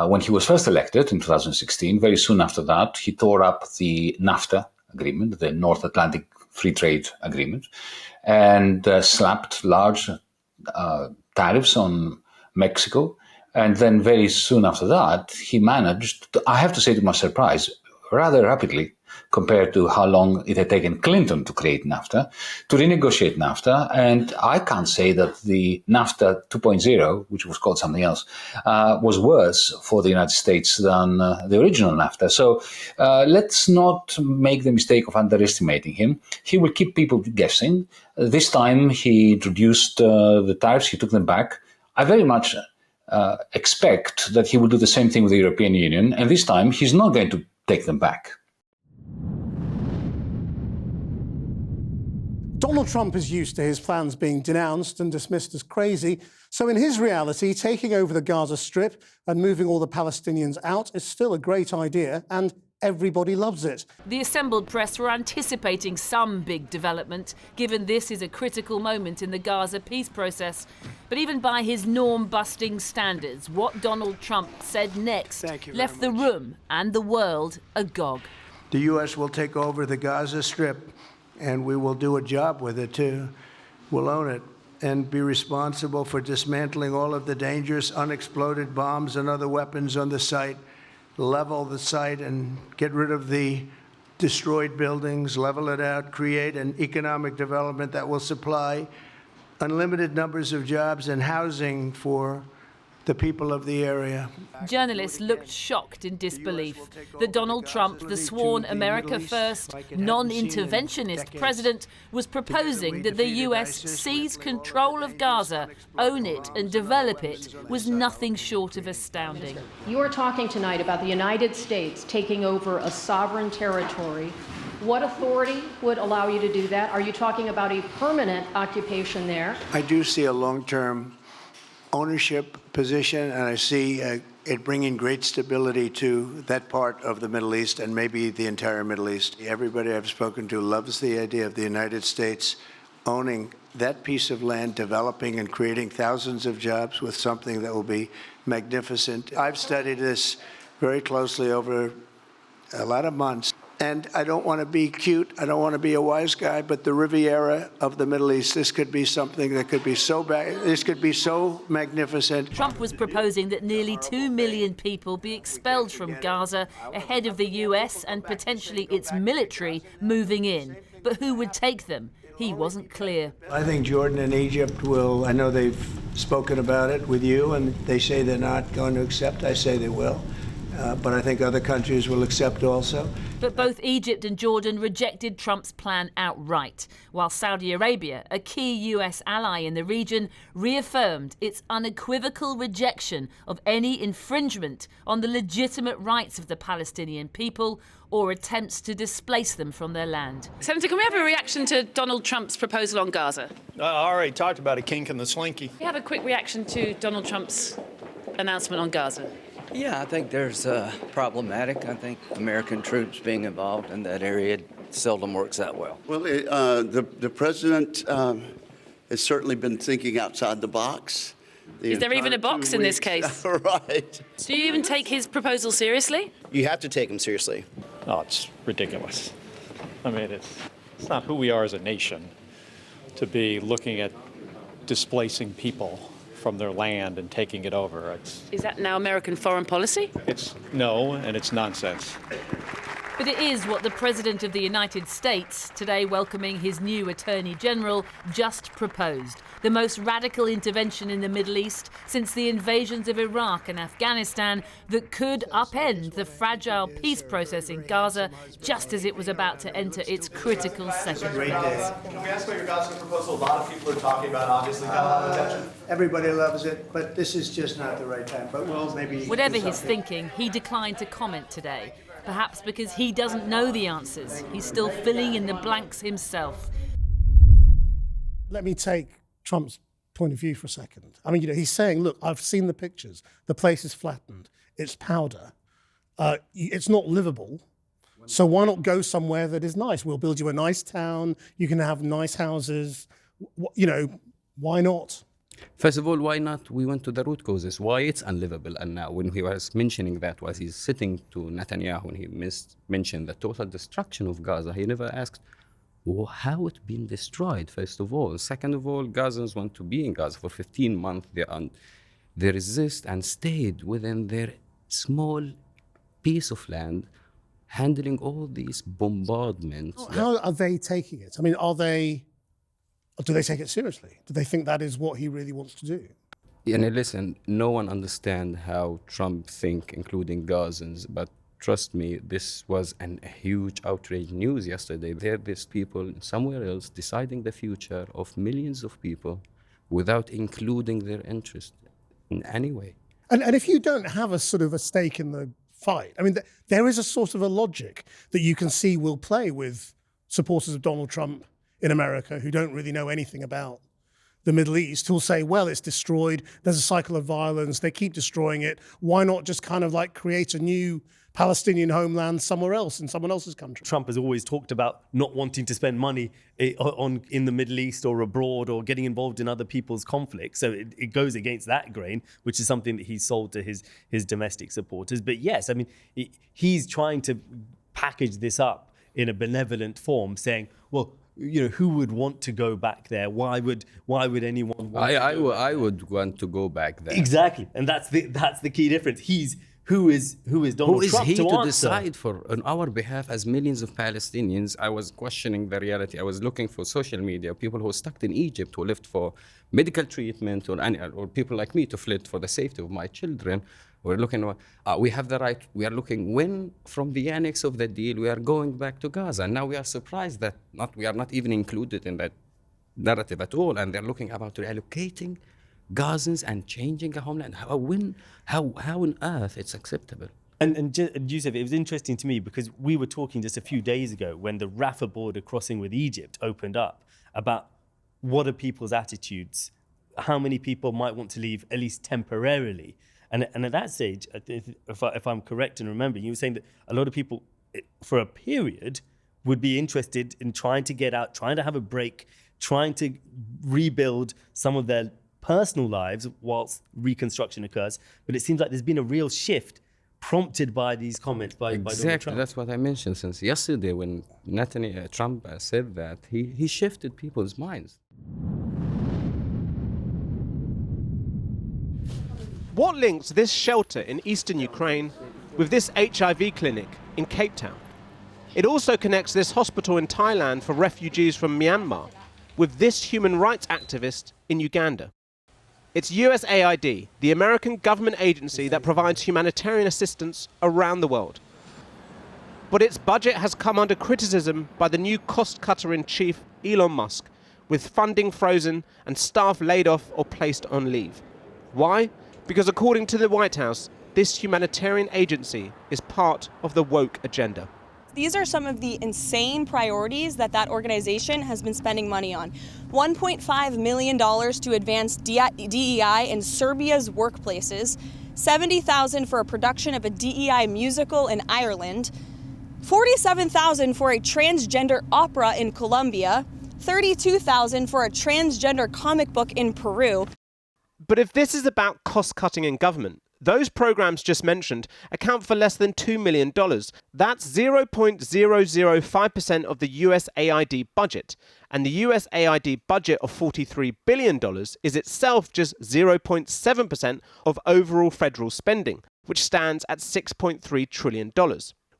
when he was first elected in 2016, very soon after that, he tore up the NAFTA agreement, the North Atlantic Free Trade Agreement, and slapped large tariffs on Mexico. And then very soon after that, he managed, I have to say to my surprise, rather rapidly, compared to how long it had taken Clinton to create NAFTA, to renegotiate NAFTA. And I can't say that the NAFTA 2.0, which was called something else, was worse for the United States than the original NAFTA. So let's not make the mistake of underestimating him. He will keep people guessing. This time he introduced the tariffs, he took them back. I very much expect that he will do the same thing with the European Union. And this time he's not going to take them back. Donald Trump is used to his plans being denounced and dismissed as crazy. So in his reality, taking over the Gaza Strip and moving all the Palestinians out is still a great idea, and everybody loves it. The assembled press were anticipating some big development, given this is a critical moment in the Gaza peace process. But even by his norm-busting standards, what Donald Trump said next left the room and the world agog. The U.S. will take over the Gaza Strip, and we will do a job with it, too. We'll own it and be responsible for dismantling all of the dangerous unexploded bombs and other weapons on the site, level the site and get rid of the destroyed buildings, level it out, create an economic development that will supply unlimited numbers of jobs and housing for the people of the area. Journalists looked shocked in disbelief that Donald Trump, the sworn America First, non-interventionist president, was proposing that the US seize control of Gaza, own it and develop it was nothing short of astounding. You are talking tonight about the United States taking over a sovereign territory. What authority would allow you to do that? Are you talking about a permanent occupation there? I do see a long-term ownership position, and I see it bringing great stability to that part of the Middle East and maybe the entire Middle East. Everybody I've spoken to loves the idea of the United States owning that piece of land, developing and creating thousands of jobs with something that will be magnificent. I've studied this very closely over a lot of months. And I don't want to be cute, I don't want to be a wise guy, but the Riviera of the Middle East, this could be something that could be so bad, this could be so magnificent. Trump was proposing that nearly 2 million people be expelled from Gaza ahead of the US and potentially its military moving in. But who would take them? He wasn't clear. I think Jordan and Egypt will, I know they've spoken about it with you, and they say they're not going to accept. I say they will. But I think other countries will accept also. But both Egypt and Jordan rejected Trump's plan outright, while Saudi Arabia, a key US ally in the region, reaffirmed its unequivocal rejection of any infringement on the legitimate rights of the Palestinian people or attempts to displace them from their land. Senator, can we have a reaction to Donald Trump's proposal on Gaza? I already talked about a kink in the slinky. We have a quick reaction to Donald Trump's announcement on Gaza. Yeah, I think there's problematic. I think American troops being involved in that area seldom works that well. Well, the president has certainly been thinking outside the box. Is there even a box in this case? Right. Do you even take his proposal seriously? You have to take him seriously. Oh, it's ridiculous. I mean, it's not who we are as a nation to be looking at displacing people from their land and taking it over. Is that now American foreign policy? It's no, and it's nonsense. But it is what the President of the United States, today welcoming his new Attorney General, just proposed. The most radical intervention in the Middle East since the invasions of Iraq and Afghanistan that could upend the fragile peace process in Gaza just as it was about to enter its critical second phase. Can we ask about your Gaza proposal? A lot of people are talking about, obviously, got a lot of attention. Everybody loves it, but this is just not the right time. But we'll maybe. Whatever his thinking, he declined to comment today. Perhaps because he doesn't know the answers. He's still filling in the blanks himself. Let me take Trump's point of view for a second. I mean, he's saying, look, I've seen the pictures. The place is flattened. It's powder. It's not livable. So why not go somewhere that is nice? We'll build you a nice town. You can have nice houses. Why not? First of all, why not? We went to the root causes, why it's unlivable. And now when he was mentioning that, was he's sitting to Netanyahu, when he mentioned the total destruction of Gaza, he never asked how it's been destroyed, first of all. Second of all, Gazans want to be in Gaza for 15 months. They resist and stayed within their small piece of land, handling all these bombardments. How are they taking it? I mean, do they take it seriously? Do they think that is what he really wants to do? And listen, no one understands how Trump thinks, including Gazans, but trust me, this was a huge outrage news yesterday. There are these people somewhere else deciding the future of millions of people without including their interest in any way. And if you don't have a sort of a stake in the fight, I mean, there is a sort of a logic that you can see will play with supporters of Donald Trump in America who don't really know anything about the Middle East, who'll say, well, it's destroyed, there's a cycle of violence, they keep destroying it, why not just kind of like create a new Palestinian homeland somewhere else, in someone else's country? Trump has always talked about not wanting to spend money in the Middle East or abroad or getting involved in other people's conflicts. So it goes against that grain, which is something that he's sold to his domestic supporters. But yes, I mean, he's trying to package this up in a benevolent form, saying, well, who would want to go back there? Why would anyone want I would want to go back there. Exactly. And that's the key difference. who is Donald Who is Trump he to answer? decide on our behalf as millions of Palestinians? I was questioning the reality. I was looking for social media, people who are stuck in Egypt, who lived for medical treatment, or people like me to flee for the safety of my children. We're looking, we have the right, we are looking when from the annex of the deal, we are going back to Gaza. And now we are surprised that we are not even included in that narrative at all. And they're looking about reallocating Gazans and changing a homeland. How on earth it's acceptable? And Yusuf, it was interesting to me because we were talking just a few days ago when the Rafah border crossing with Egypt opened up about what are people's attitudes, how many people might want to leave, at least temporarily. And at that stage, if I'm correct in remembering, you were saying that a lot of people, for a period, would be interested in trying to get out, trying to have a break, trying to rebuild some of their personal lives whilst reconstruction occurs. But it seems like there's been a real shift prompted by these comments by Donald Trump. Exactly, that's what I mentioned since yesterday when Trump said that, he shifted people's minds. What links this shelter in eastern Ukraine with this HIV clinic in Cape Town? It also connects this hospital in Thailand for refugees from Myanmar with this human rights activist in Uganda. It's USAID, the American government agency that provides humanitarian assistance around the world. But its budget has come under criticism by the new cost-cutter-in-chief, Elon Musk, with funding frozen and staff laid off or placed on leave. Why? Because according to the White House, this humanitarian agency is part of the woke agenda. These are some of the insane priorities that organization has been spending money on. $1.5 million to advance DEI in Serbia's workplaces, $70,000 for a production of a DEI musical in Ireland, $47,000 for a transgender opera in Colombia, $32,000 for a transgender comic book in Peru. But if this is about cost-cutting in government, those programs just mentioned account for less than $2 million. That's 0.005% of the USAID budget. And the USAID budget of $43 billion is itself just 0.7% of overall federal spending, which stands at $6.3 trillion.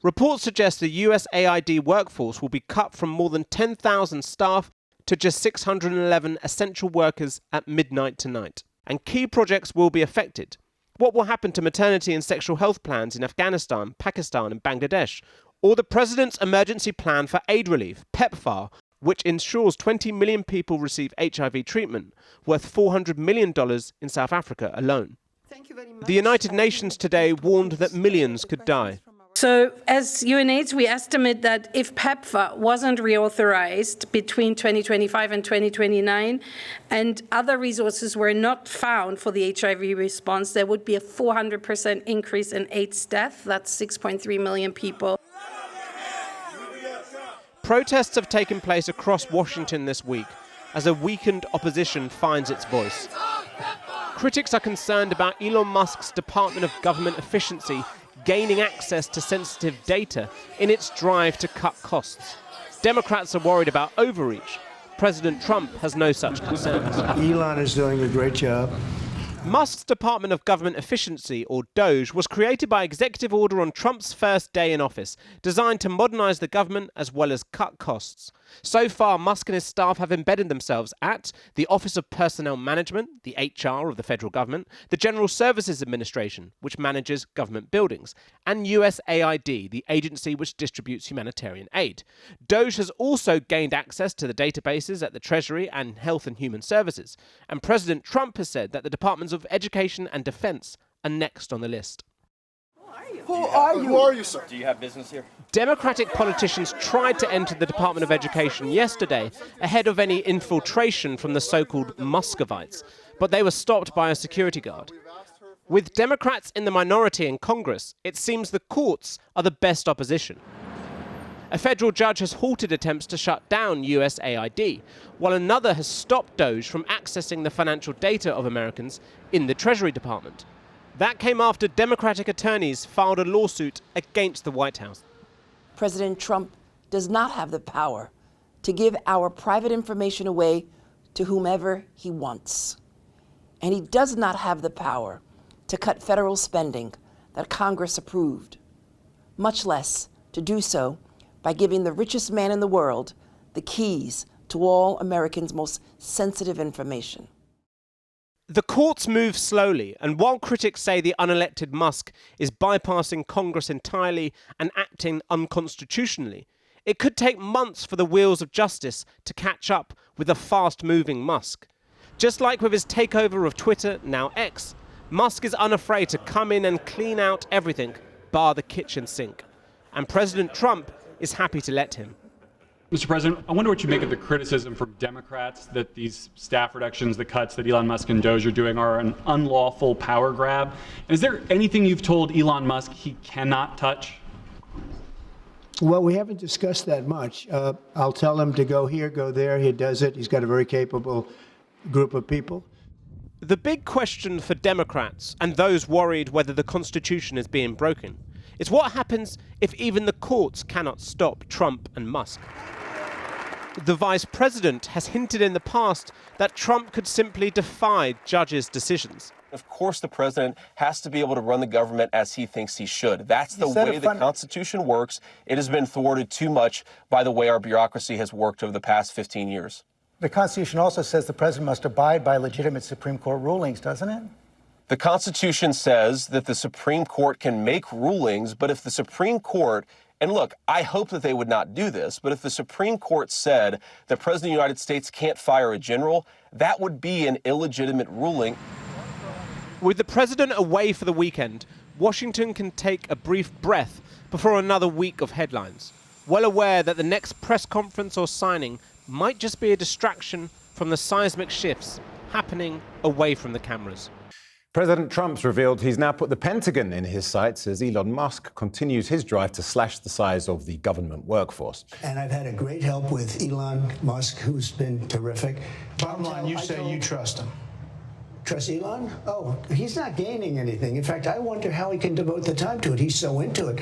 Reports suggest the USAID workforce will be cut from more than 10,000 staff to just 611 essential workers at midnight tonight. And key projects will be affected. What will happen to maternity and sexual health plans in Afghanistan, Pakistan and Bangladesh? Or the President's Emergency Plan for Aid Relief, PEPFAR, which ensures 20 million people receive HIV treatment, worth $400 million in South Africa alone. The United Nations today warned that millions could die. So as UNAIDS, we estimate that if PEPFAR wasn't reauthorized between 2025 and 2029 and other resources were not found for the HIV response, there would be a 400% increase in AIDS death. That's 6.3 million people. Protests have taken place across Washington this week as a weakened opposition finds its voice. Critics are concerned about Elon Musk's Department of Government Efficiency gaining access to sensitive data in its drive to cut costs. Democrats are worried about overreach. President Trump has no such concerns. Elon is doing a great job. Musk's Department of Government Efficiency, or DOGE, was created by executive order on Trump's first day in office, designed to modernize the government as well as cut costs. So far, Musk and his staff have embedded themselves at the Office of Personnel Management, the HR of the federal government, the General Services Administration, which manages government buildings, and USAID, the agency which distributes humanitarian aid. DOGE has also gained access to the databases at the Treasury and Health and Human Services, and President Trump has said that the Departments of Education and Defense are next on the list. Who are you, sir? Do you have business here? Democratic politicians tried to enter the Department of Education yesterday ahead of any infiltration from the so-called Muscovites, but they were stopped by a security guard. With Democrats in the minority in Congress, it seems the courts are the best opposition. A federal judge has halted attempts to shut down USAID, while another has stopped DOGE from accessing the financial data of Americans in the Treasury Department. That came after Democratic attorneys filed a lawsuit against the White House. President Trump does not have the power to give our private information away to whomever he wants. And he does not have the power to cut federal spending that Congress approved, much less to do so by giving the richest man in the world the keys to all Americans' most sensitive information. The courts move slowly, and while critics say the unelected Musk is bypassing Congress entirely and acting unconstitutionally, it could take months for the wheels of justice to catch up with the fast-moving Musk. Just like with his takeover of Twitter, now X, Musk is unafraid to come in and clean out everything, bar the kitchen sink. And President Trump is happy to let him. Mr. President, I wonder what you make of the criticism from Democrats that these staff reductions, the cuts that Elon Musk and Doge are doing are an unlawful power grab. And is there anything you've told Elon Musk he cannot touch? Well, we haven't discussed that much. I'll tell him to go here, go there. He does it. He's got a very capable group of people. The big question for Democrats and those worried whether the Constitution is being broken is what happens if even the courts cannot stop Trump and Musk. The vice president has hinted in the past that Trump could simply defy judges' decisions. Of course, the president has to be able to run the government as he thinks he should. That's the way the Constitution works. It has been thwarted too much by the way our bureaucracy has worked over the past 15 years. The Constitution also says the president must abide by legitimate Supreme Court rulings, doesn't it? The Constitution says that the Supreme Court can make rulings, but if the Supreme Court, and look, I hope that they would not do this, but if the Supreme Court said the President of the United States can't fire a general, that would be an illegitimate ruling. With the president away for the weekend, Washington can take a brief breath before another week of headlines, well aware that the next press conference or signing might just be a distraction from the seismic shifts happening away from the cameras. President Trump's revealed he's now put the Pentagon in his sights as Elon Musk continues his drive to slash the size of the government workforce. And I've had a great help with Elon Musk, who's been terrific. Bottom line, you say you trust him. Trust Elon? Oh, he's not gaining anything. In fact, I wonder how he can devote the time to it. He's so into it.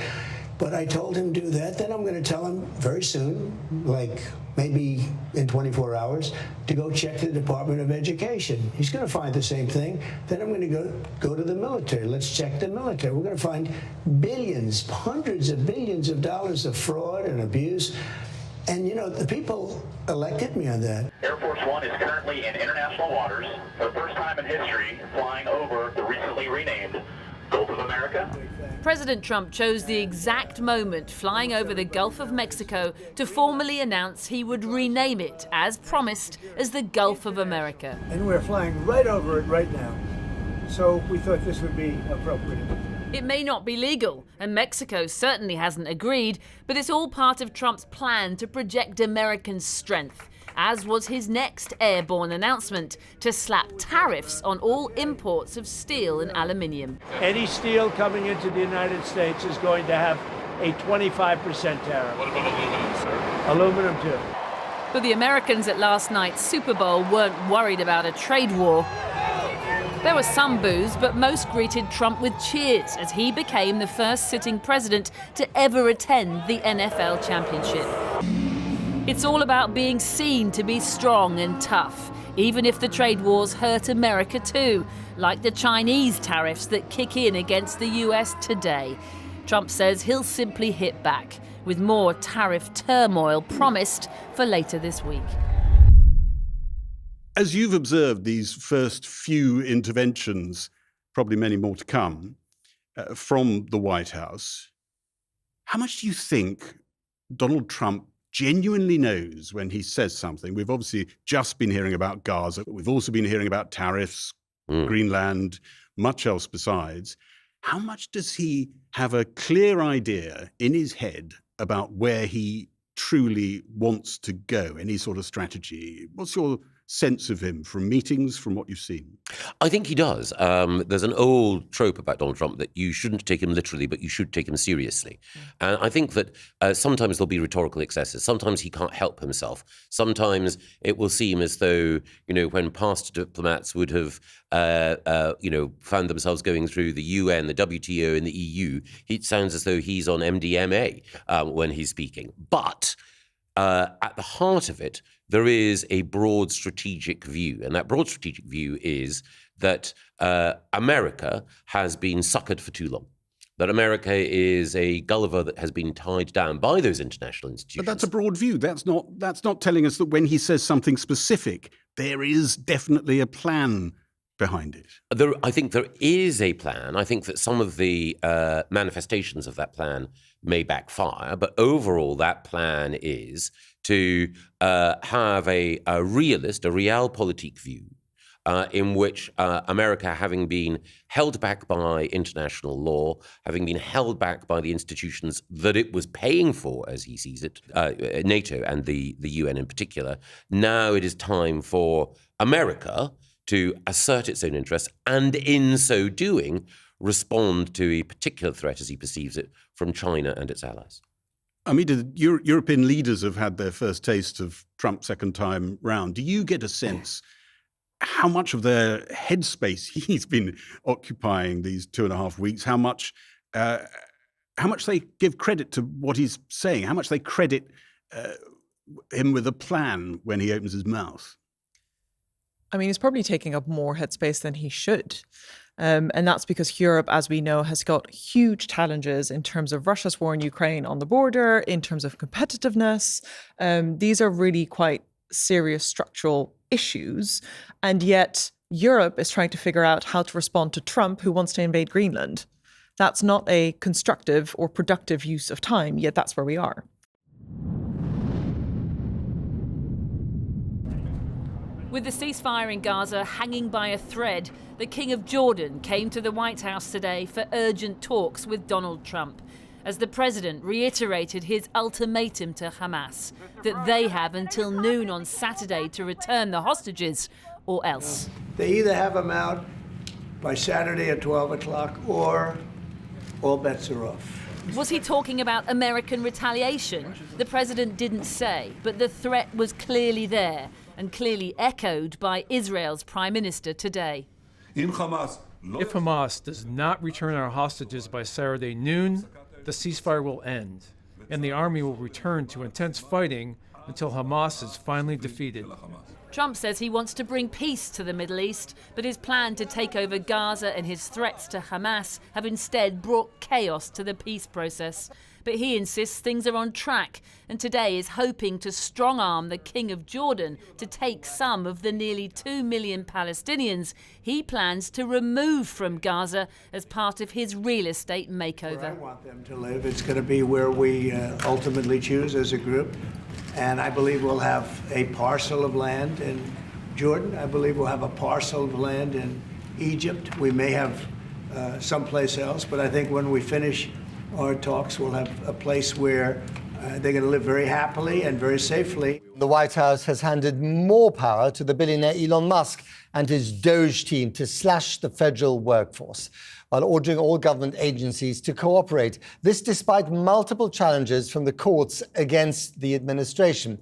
But I told him do that. Then I'm going to tell him very soon, like maybe in 24 hours, to go check the Department of Education. He's going to find the same thing. Then I'm going to go to the military. Let's check the military. We're going to find billions, hundreds of billions of dollars of fraud and abuse. And, you know, the people elected me on that. Air Force One is currently in international waters for the first time in history, flying over the recently renamed Gulf of America. President Trump chose the exact moment flying over the Gulf of Mexico to formally announce he would rename it, as promised, as the Gulf of America. And we're flying right over it right now. So we thought this would be appropriate. It may not be legal, and Mexico certainly hasn't agreed, but it's all part of Trump's plan to project American strength, as was his next airborne announcement, to slap tariffs on all imports of steel and aluminium. Any steel coming into the United States is going to have a 25% tariff. What about aluminum, sir? Aluminum, too. But the Americans at last night's Super Bowl weren't worried about a trade war. There was some boos, but most greeted Trump with cheers as he became the first sitting president to ever attend the NFL championship. It's all about being seen to be strong and tough, even if the trade wars hurt America too, like the Chinese tariffs that kick in against the US today. Trump says he'll simply hit back, with more tariff turmoil promised for later this week. As you've observed these first few interventions, probably many more to come, from the White House, how much do you think Donald Trump genuinely knows when he says something? We've obviously just been hearing about Gaza. We've also been hearing about tariffs, Greenland, much else besides. How much does he have a clear idea in his head about where he truly wants to go? Any sort of strategy? What's your sense of him from meetings, from what you've seen? I think he does. There's an old trope about Donald Trump that you shouldn't take him literally, but you should take him seriously. And I think that sometimes there'll be rhetorical excesses. Sometimes he can't help himself. Sometimes it will seem as though, you know, when past diplomats would have, found themselves going through the UN, the WTO, and the EU, it sounds as though he's on MDMA when he's speaking. But at the heart of it, there is a broad strategic view. And that broad strategic view is that America has been suckered for too long. that America is a Gulliver that has been tied down by those international institutions. But that's a broad view. That's not telling us that when he says something specific, there is definitely a plan behind it. I think there is a plan. I think that some of the manifestations of that plan may backfire, but overall that plan is to have a realpolitik view in which America, having been held back by international law, having been held back by the institutions that it was paying for, as he sees it, NATO and the UN in particular, now it is time for America to assert its own interests and, in so doing, respond to a particular threat, as he perceives it, from China and its allies. I mean, European leaders have had their first taste of Trump's second time round. Do you get a sense how much of their headspace he's been occupying these 2.5 weeks, how much they give credit to what he's saying, how much they credit him with a plan when he opens his mouth? I mean, he's probably taking up more headspace than he should. And that's because Europe, as we know, has got huge challenges in terms of Russia's war in Ukraine on the border, in terms of competitiveness. These are really quite serious structural issues. And yet Europe is trying to figure out how to respond to Trump, who wants to invade Greenland. That's not a constructive or productive use of time, yet that's where we are. With the ceasefire in Gaza hanging by a thread, the King of Jordan came to the White House today for urgent talks with Donald Trump, as the president reiterated his ultimatum to Hamas that they have until noon on Saturday to return the hostages, or else. They either have them out by Saturday at 12 o'clock or all bets are off. Was he talking about American retaliation? The president didn't say, but the threat was clearly there and clearly echoed by Israel's prime minister today. If Hamas does not return our hostages by Saturday noon, the ceasefire will end, and the army will return to intense fighting until Hamas is finally defeated. Trump says he wants to bring peace to the Middle East, but his plan to take over Gaza and his threats to Hamas have instead brought chaos to the peace process. But he insists things are on track, and today is hoping to strong-arm the King of Jordan to take some of the nearly 2 million Palestinians he plans to remove from Gaza as part of his real estate makeover. Where I want them to live, it's going to be where we ultimately choose as a group. And I believe we'll have a parcel of land in Jordan. I believe we'll have a parcel of land in Egypt. We may have someplace else, but I think when we finish our talks, we'll have a place where they're going to live very happily and very safely. The White House has handed more power to the billionaire Elon Musk and his Doge team to slash the federal workforce, while ordering all government agencies to cooperate. This despite multiple challenges from the courts against the administration.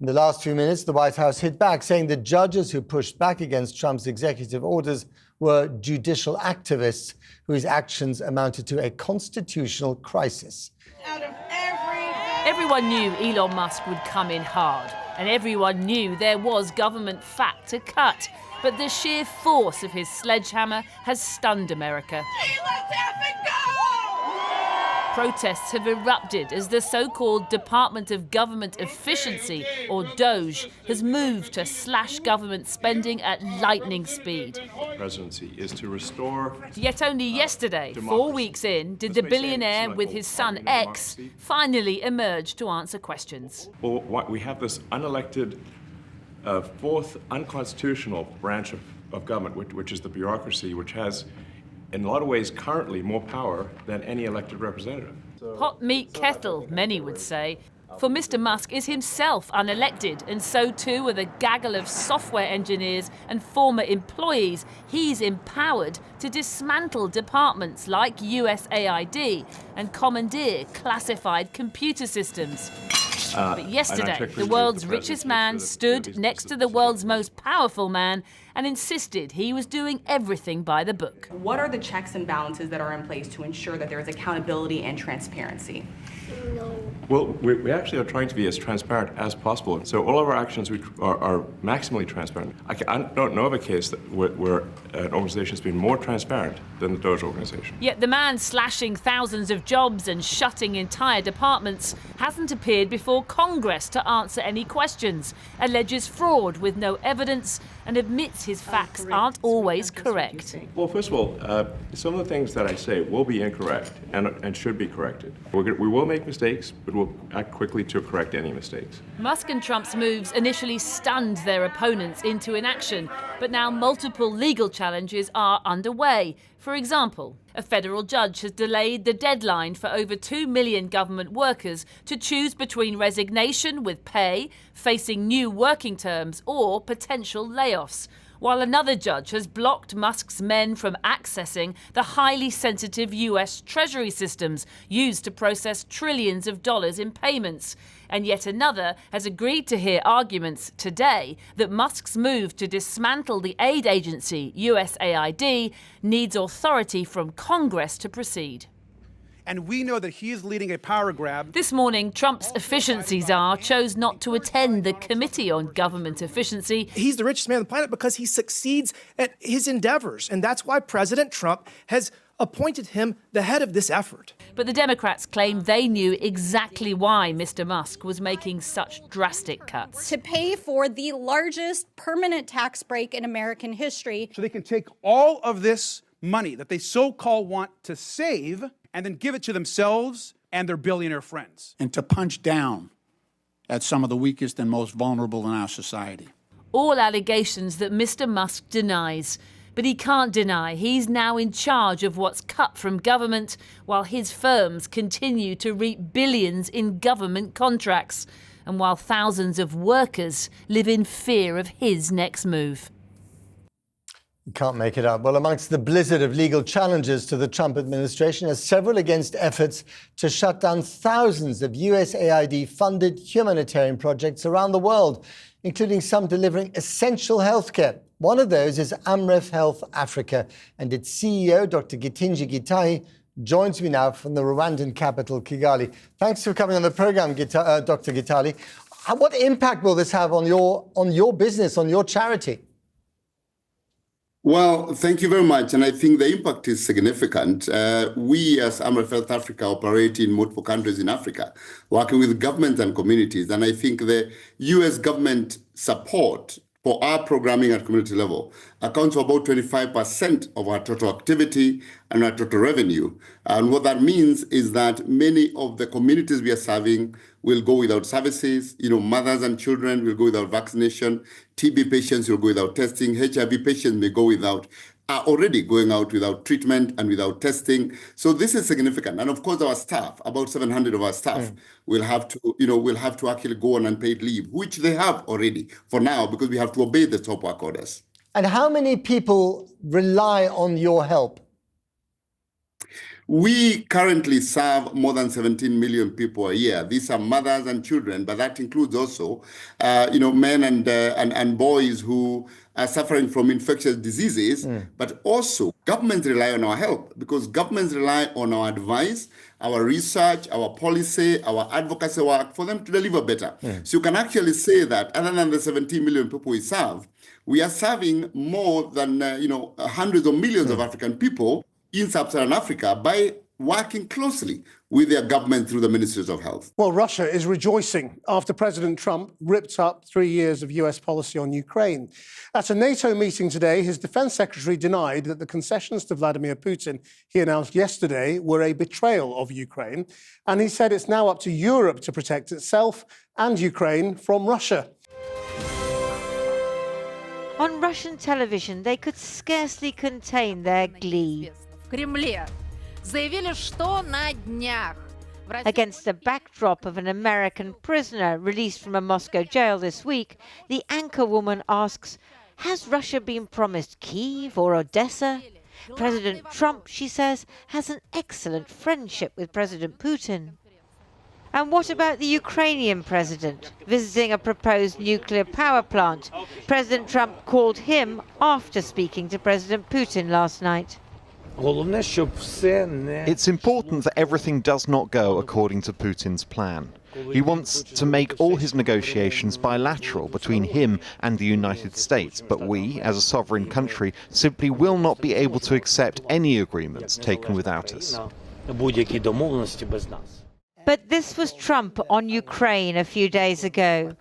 In the last few minutes, the White House hit back, saying the judges who pushed back against Trump's executive orders were judicial activists whose actions amounted to a constitutional crisis. Everyone knew Elon Musk would come in hard, and everyone knew there was government fat to cut. But the sheer force of his sledgehammer has stunned America. Protests have erupted as the so-called Department of Government Efficiency, or DOGE, has moved to slash government spending at lightning speed. The presidency is to restore. Yet only yesterday, 4 weeks in, did the billionaire with his son X finally emerge to answer questions. Well, we have this unelected, fourth unconstitutional branch of government, which is the bureaucracy, which has, in a lot of ways, currently more power than any elected representative. Hot meat kettle, many would say. For Mr. Musk is himself unelected, and so too are the gaggle of software engineers and former employees he's empowered to dismantle departments like USAID and commandeer classified computer systems. But yesterday, the world's richest man stood next to the world's most powerful man and insisted he was doing everything by the book. What are the checks and balances that are in place to ensure that there is accountability and transparency? Well, we actually are trying to be as transparent as possible. So all of our actions are maximally transparent. I don't know of a case where an organization has been more transparent than the Doge organization. Yet the man slashing thousands of jobs and shutting entire departments hasn't appeaed before Congress to answer any questions, alleges fraud with no evidence, and admits his facts aren't always correct. Well, first of all, some of the things that I say will be incorrect and should be corrected. We will make mistakes, but we'll act quickly to correct any mistakes. Musk and Trump's moves initially stunned their opponents into inaction, but now multiple legal challenges are underway. For example, a federal judge has delayed the deadline for over 2 million government workers to choose between resignation with pay, facing new working terms, or potential layoffs, while another judge has blocked Musk's men from accessing the highly sensitive US Treasury systems used to process trillions of dollars in payments. And yet another has agreed to hear arguments today that Musk's move to dismantle the aid agency, USAID, needs authority from Congress to proceed. And we know that he is leading a power grab. This morning, Trump's efficiency czar chose not to attend the Committee on Government Efficiency. He's the richest man on the planet because he succeeds at his endeavors. And that's why President Trump has appointed him the head of this effort. But the Democrats claim they knew exactly why Mr. Musk was making such drastic cuts. To pay for the largest permanent tax break in American history. So they can take all of this money that they so-called want to save and then give it to themselves and their billionaire friends. And to punch down at some of the weakest and most vulnerable in our society. All allegations that Mr. Musk denies. But he can't deny he's now in charge of what's cut from government, while his firms continue to reap billions in government contracts, and while thousands of workers live in fear of his next move. You can't make it up. Well, amongst the blizzard of legal challenges to the Trump administration are several against efforts to shut down thousands of USAID-funded humanitarian projects around the world, including some delivering essential healthcare. One of those is Amref Health Africa, and its CEO, Dr. Gitinji Gitahi, joins me now from the Rwandan capital, Kigali. Thanks for coming on the program, Dr. Gitahi. What impact will this have on your business, on your charity? Well, thank you very much. And I think the impact is significant. We as Amref Health Africa operate in multiple countries in Africa, working with governments and communities. And I think the US government support for our programming at community level accounts for about 25% of our total activity and our total revenue. And what that means is that many of the communities we are serving will go without services. Mothers and children will go without vaccination. TB patients will go without testing. HIV patients may go without, are already going out without treatment and without testing. So this is significant. And of course, our staff, about 700 of our staff, will have to actually go on unpaid leave, which they have already for now, because we have to obey the stop work orders. And how many people rely on your help? We currently serve more than 17 million people a year. These are mothers and children, but that includes also, men and boys who are suffering from infectious diseases. But also, governments rely on our help, because governments rely on our advice, our research, our policy, our advocacy work for them to deliver better. So you can actually say that other than the 17 million people we serve, we are serving more than hundreds of millions of African people in sub-Saharan Africa by working closely with their government through the Ministries of Health. Well, Russia is rejoicing after President Trump ripped up 3 years of US policy on Ukraine. At a NATO meeting today, his defense secretary denied that the concessions to Vladimir Putin he announced yesterday were a betrayal of Ukraine. And he said it's now up to Europe to protect itself and Ukraine from Russia. On Russian television, they could scarcely contain their glee. Against the backdrop of an American prisoner released from a Moscow jail this week, the anchorwoman asks, has Russia been promised Kyiv or Odessa? President Trump, she says, has an excellent friendship with President Putin. And what about the Ukrainian president visiting a proposed nuclear power plant? President Trump called him after speaking to President Putin last night. It's important that everything does not go according to Putin's plan. He wants to make all his negotiations bilateral between him and the United States, but we, as a sovereign country, simply will not be able to accept any agreements taken without us. But this was Trump on Ukraine a few days ago.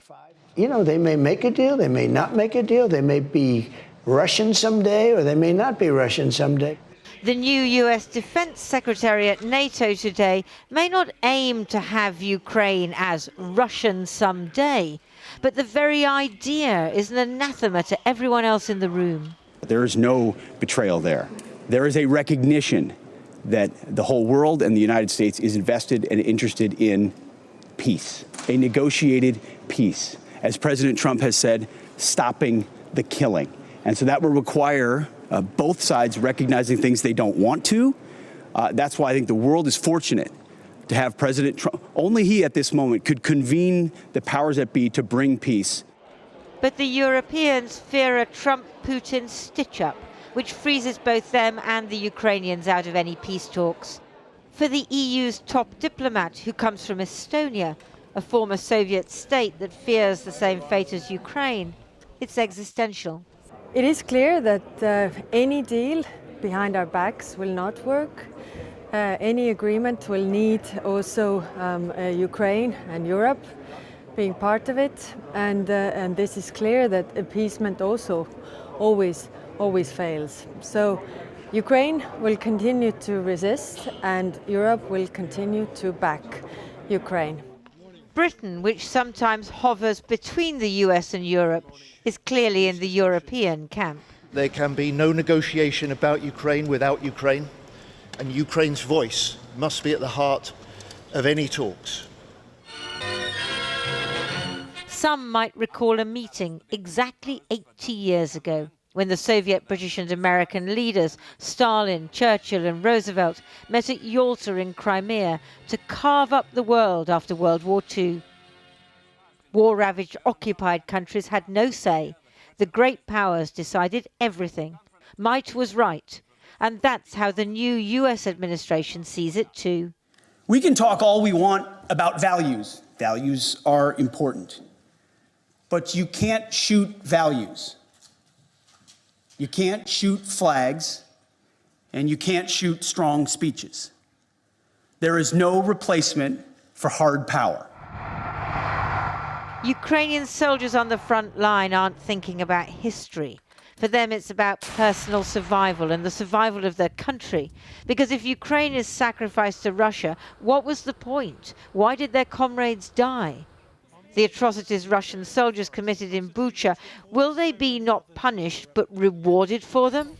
You know, they may make a deal, they may not make a deal, they may be Russian someday, or they may not be Russian someday. The new US Defense Secretary at NATO today may not aim to have Ukraine as Russian someday, but the very idea is an anathema to everyone else in the room. There is no betrayal there. There is a recognition that the whole world and the United States is invested and interested in peace, a negotiated peace. As President Trump has said, stopping the killing. And so that will require both sides recognizing things they don't want to. That's why I think the world is fortunate to have President Trump. Only he at this moment could convene the powers that be to bring peace. But the Europeans fear a Trump-Putin stitch-up, which freezes both them and the Ukrainians out of any peace talks. For the EU's top diplomat, who comes from Estonia, a former Soviet state that fears the same fate as Ukraine, it's existential. It is clear that any deal behind our backs will not work. Any agreement will need also Ukraine and Europe being part of it. And this is clear that appeasement also always fails. So Ukraine will continue to resist and Europe will continue to back Ukraine. Britain, which sometimes hovers between the US and Europe, is clearly in the European camp. There can be no negotiation about Ukraine without Ukraine, and Ukraine's voice must be at the heart of any talks. Some might recall a meeting exactly 80 years ago, when the Soviet, British and American leaders, Stalin, Churchill and Roosevelt, met at Yalta in Crimea to carve up the world after World War II. War-ravaged occupied countries had no say. The great powers decided everything. Might was right. And that's how the new US administration sees it too. We can talk all we want about values. Values are important. But you can't shoot values. You can't shoot flags, and you can't shoot strong speeches. There is no replacement for hard power. Ukrainian soldiers on the front line aren't thinking about history. For them, it's about personal survival and the survival of their country. Because if Ukraine is sacrificed to Russia, what was the point? Why did their comrades die? The atrocities Russian soldiers committed in Bucha, will they be not punished but rewarded for them?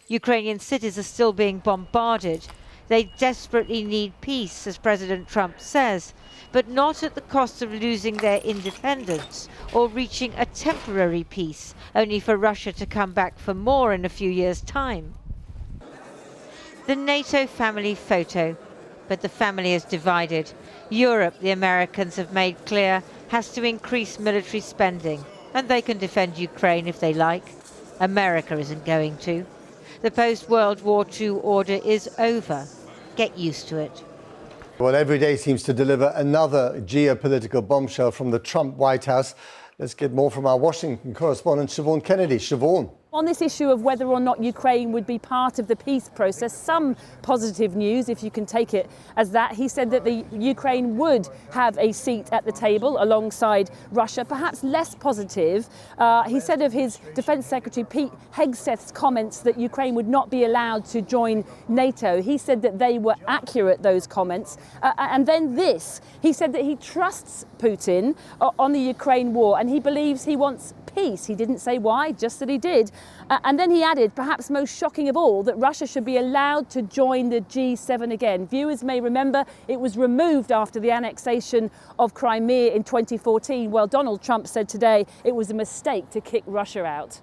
Ukrainian cities are still being bombarded. They desperately need peace, as President Trump says, but not at the cost of losing their independence or reaching a temporary peace, only for Russia to come back for more in a few years' time. The NATO family photo, but the family is divided. Europe, the Americans have made clear, has to increase military spending, and they can defend Ukraine if they like. America isn't going to. The post-World War II order is over. Get used to it. Well, every day seems to deliver another geopolitical bombshell from the Trump White House. Let's get more from our Washington correspondent, Siobhan Kennedy. Siobhan. On this issue of whether or not Ukraine would be part of the peace process, some positive news, if you can take it as that. He said that the Ukraine would have a seat at the table alongside Russia, perhaps less positive. He said of his Defense Secretary Pete Hegseth's comments that Ukraine would not be allowed to join NATO. He said that they were accurate, those comments. And then this, he said that he trusts Putin on the Ukraine war and he believes he wants peace. He didn't say why, just that he did. And then he added, perhaps most shocking of all, that Russia should be allowed to join the G7 again. Viewers may remember it was removed after the annexation of Crimea in 2014. Well, Donald Trump said today it was a mistake to kick Russia out.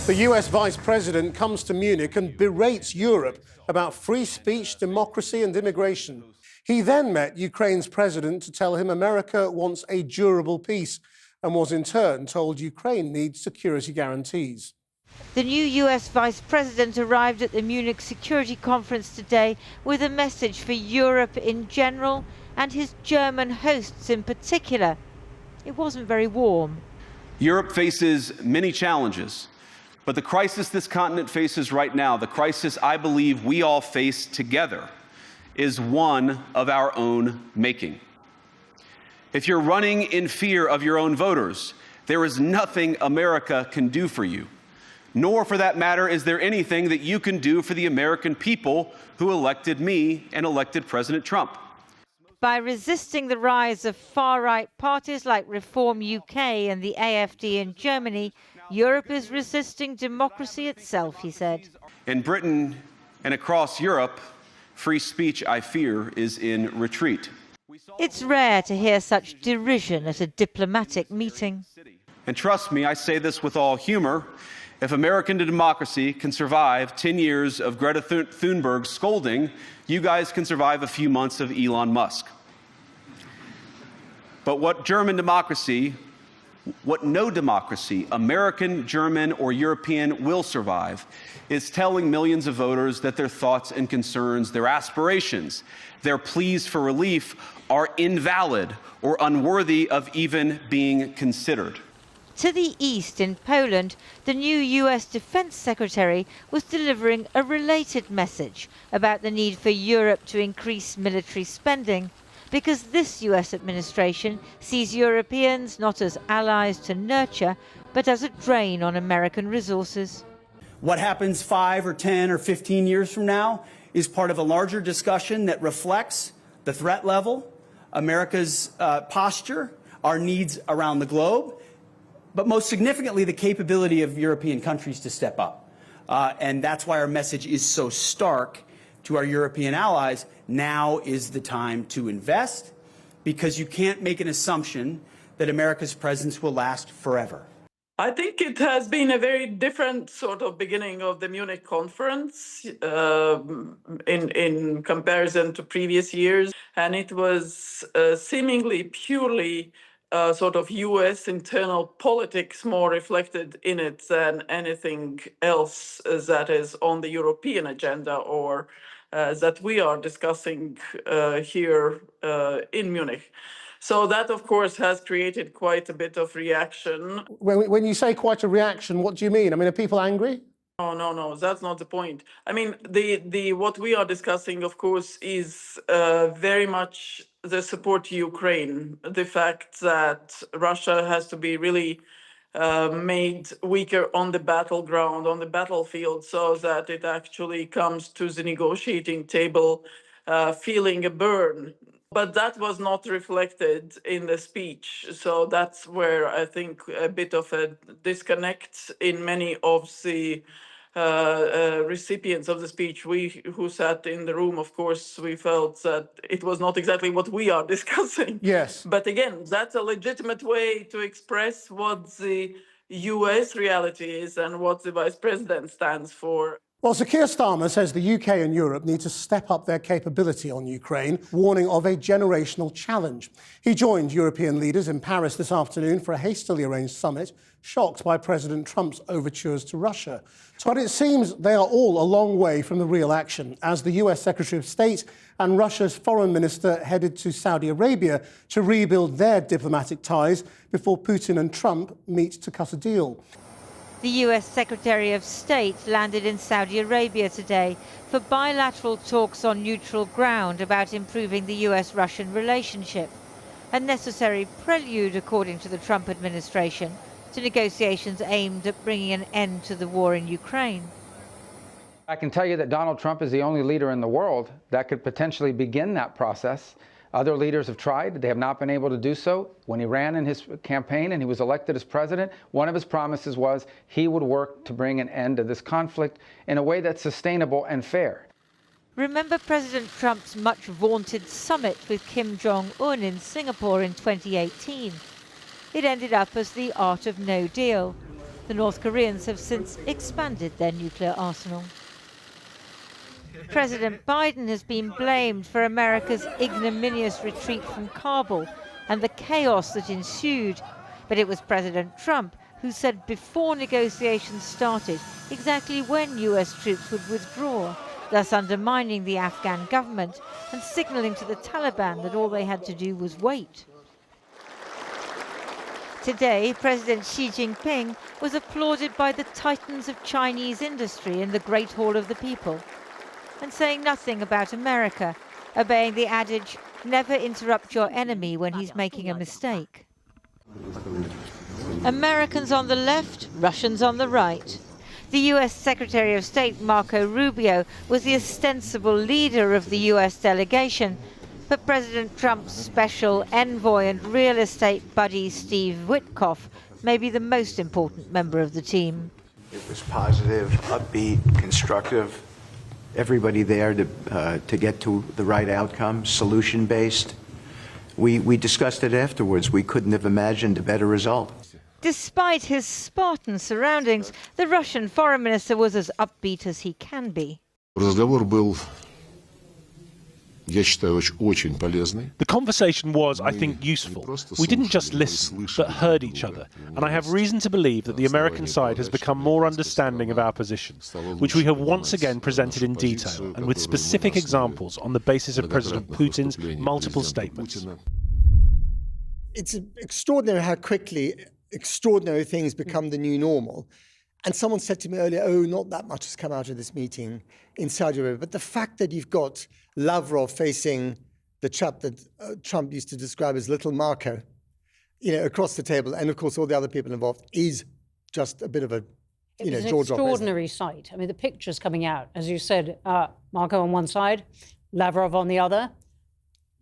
The US Vice President comes to Munich and berates Europe about free speech, democracy and immigration. He then met Ukraine's president to tell him America wants a durable peace, and was in turn told Ukraine needs security guarantees. The new US Vice President arrived at the Munich Security Conference today with a message for Europe in general and his German hosts in particular. It wasn't very warm. Europe faces many challenges, but the crisis this continent faces right now, the crisis I believe we all face together, is one of our own making. If you're running in fear of your own voters, there is nothing America can do for you. Nor, for that matter, is there anything that you can do for the American people who elected me and elected President Trump. By resisting the rise of far-right parties like Reform UK and the AfD in Germany, Europe is resisting democracy itself, he said. In Britain and across Europe, free speech, I fear, is in retreat. It's rare to hear such derision at a diplomatic meeting. And trust me, I say this with all humor, if American democracy can survive 10 years of Greta Thunberg scolding, you guys can survive a few months of Elon Musk. But what no democracy, American, German, or European, will survive is telling millions of voters that their thoughts and concerns, their aspirations, their pleas for relief are invalid or unworthy of even being considered. To the east, in Poland, the new US Defense Secretary was delivering a related message about the need for Europe to increase military spending, because this US administration sees Europeans not as allies to nurture, but as a drain on American resources. What happens 5 or 10 or 15 years from now is part of a larger discussion that reflects the threat level, America's posture, our needs around the globe, but most significantly, the capability of European countries to step up. And that's why our message is so stark to our European allies. Now is the time to invest, because you can't make an assumption that America's presence will last forever. I think it has been a very different sort of beginning of the Munich conference in comparison to previous years. And it was seemingly purely sort of US internal politics more reflected in it than anything else that is on the European agenda or that we are discussing here in Munich. So that, of course, has created quite a bit of reaction. When you say quite a reaction, what do you mean? I mean, are people angry? No, that's not the point. I mean, what we are discussing, of course, is very much the support to Ukraine. The fact that Russia has to be really made weaker on the battleground, on the battlefield, so that it actually comes to the negotiating table feeling a burn. But that was not reflected in the speech. So that's where I think a bit of a disconnect in many of the recipients of the speech. We who sat in the room, of course, we felt that it was not exactly what we are discussing. Yes. But again, that's a legitimate way to express what the US reality is and what the Vice President stands for. Well, Sir Keir Starmer says the UK and Europe need to step up their capability on Ukraine, warning of a generational challenge. He joined European leaders in Paris this afternoon for a hastily arranged summit, shocked by President Trump's overtures to Russia. But it seems they are all a long way from the real action, as the US Secretary of State and Russia's foreign minister headed to Saudi Arabia to rebuild their diplomatic ties before Putin and Trump meet to cut a deal. The US Secretary of State landed in Saudi Arabia today for bilateral talks on neutral ground about improving the US-Russian relationship, a necessary prelude, according to the Trump administration, to negotiations aimed at bringing an end to the war in Ukraine. I can tell you that Donald Trump is the only leader in the world that could potentially begin that process. Other leaders have tried. They have not been able to do so. When he ran in his campaign and he was elected as president, one of his promises was he would work to bring an end to this conflict in a way that's sustainable and fair. Remember President Trump's much vaunted summit with Kim Jong-un in Singapore in 2018? It ended up as the art of no deal. The North Koreans have since expanded their nuclear arsenal. President Biden has been blamed for America's ignominious retreat from Kabul and the chaos that ensued. But it was President Trump who said before negotiations started exactly when US troops would withdraw, thus undermining the Afghan government and signalling to the Taliban that all they had to do was wait. Today, President Xi Jinping was applauded by the titans of Chinese industry in the Great Hall of the People, and saying nothing about America, obeying the adage, never interrupt your enemy when he's making a mistake. Americans on the left, Russians on the right. The US Secretary of State Marco Rubio was the ostensible leader of the US delegation, but President Trump's special envoy and real estate buddy Steve Witkoff may be the most important member of the team. It was positive, upbeat, constructive. Everybody there to get to the right outcome, solution-based. We discussed it afterwards. We couldn't have imagined a better result. Despite his Spartan surroundings, the Russian foreign minister was as upbeat as he can be. The conversation was, I think, useful. We didn't just listen, but heard each other. And I have reason to believe that the American side has become more understanding of our position, which we have once again presented in detail and with specific examples on the basis of President Putin's multiple statements. It's extraordinary how quickly extraordinary things become the new normal. And someone said to me earlier, oh, not that much has come out of this meeting in Saudi Arabia. But the fact that you've got Lavrov facing the chap that Trump used to describe as Little Marco, across the table, and of course all the other people involved, is just a bit of a, jaw drop. It's an extraordinary sight. I mean, the pictures coming out, as you said, Marco on one side, Lavrov on the other,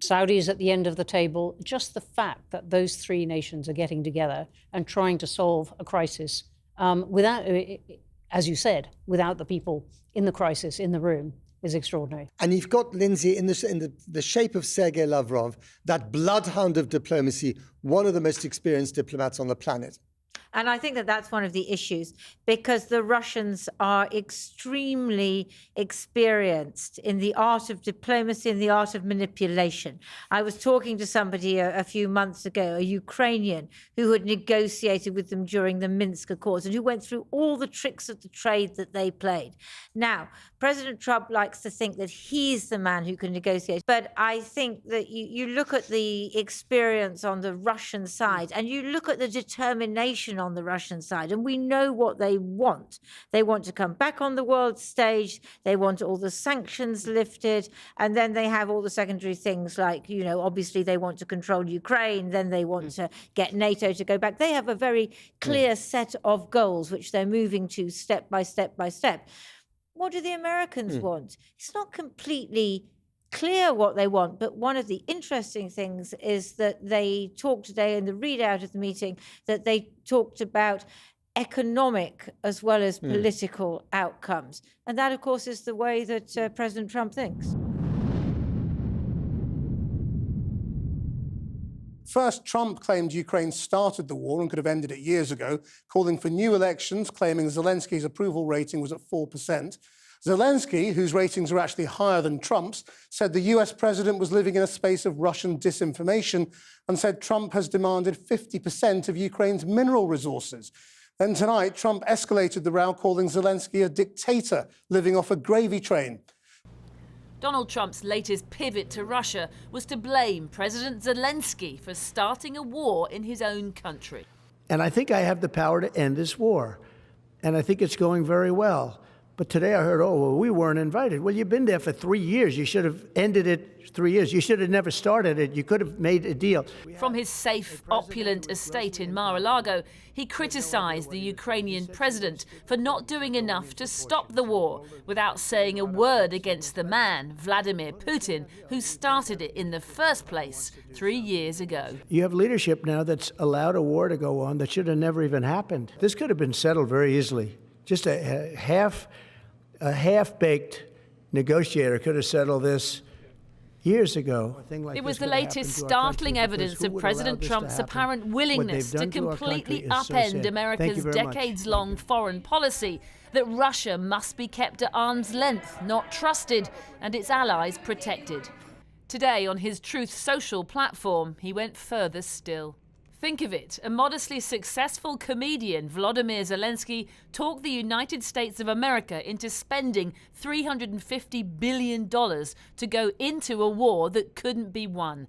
Saudis at the end of the table. Just the fact that those three nations are getting together and trying to solve a crisis without, as you said, without the people in the crisis in the room is extraordinary. And you've got, Lindsay, in the shape of Sergei Lavrov, that bloodhound of diplomacy, one of the most experienced diplomats on the planet. And I think that that's one of the issues, because the Russians are extremely experienced in the art of diplomacy and the art of manipulation. I was talking to somebody a few months ago, a Ukrainian, who had negotiated with them during the Minsk Accords and who went through all the tricks of the trade that they played. Now, President Trump likes to think that he's the man who can negotiate. But I think that you look at the experience on the Russian side and you look at the determination on the Russian side, and we know what they want. They want to come back on the world stage. They want all the sanctions lifted. And then they have all the secondary things like, obviously they want to control Ukraine. Then they want to get NATO to go back. They have a very clear set of goals, which they're moving to step by step by step. What do the Americans want? It's not completely clear what they want, but one of the interesting things is that they talked today in the readout of the meeting that they talked about economic as well as political outcomes. And that, of course, is the way that President Trump thinks. First, Trump claimed Ukraine started the war and could have ended it years ago, calling for new elections, claiming Zelensky's approval rating was at 4%. Zelenskyy, whose ratings are actually higher than Trump's, said the US president was living in a space of Russian disinformation and said Trump has demanded 50% of Ukraine's mineral resources. Then tonight, Trump escalated the row, calling Zelenskyy a dictator living off a gravy train. Donald Trump's latest pivot to Russia was to blame President Zelenskyy for starting a war in his own country. And I think I have the power to end this war. And I think it's going very well. But today I heard, we weren't invited. Well, you've been there for 3 years. You should have ended it 3 years. You should have never started it. You could have made a deal. From his safe, opulent estate in Mar-a-Lago, he criticized the Ukrainian president for not doing enough to stop the war without saying a word against the man, Vladimir Putin, who started it in the first place 3 year ago. You have leadership now that's allowed a war to go on that should have never even happened. This could have been settled very easily. Just a half-baked negotiator could have settled this years ago. It was the latest startling evidence of President Trump's apparent willingness to completely upend America's decades-long foreign policy, that Russia must be kept at arm's length, not trusted, and its allies protected. Today, on his Truth Social platform, he went further still. Think of it, a modestly successful comedian, Volodymyr Zelenskyy, talked the United States of America into spending $350 billion to go into a war that couldn't be won.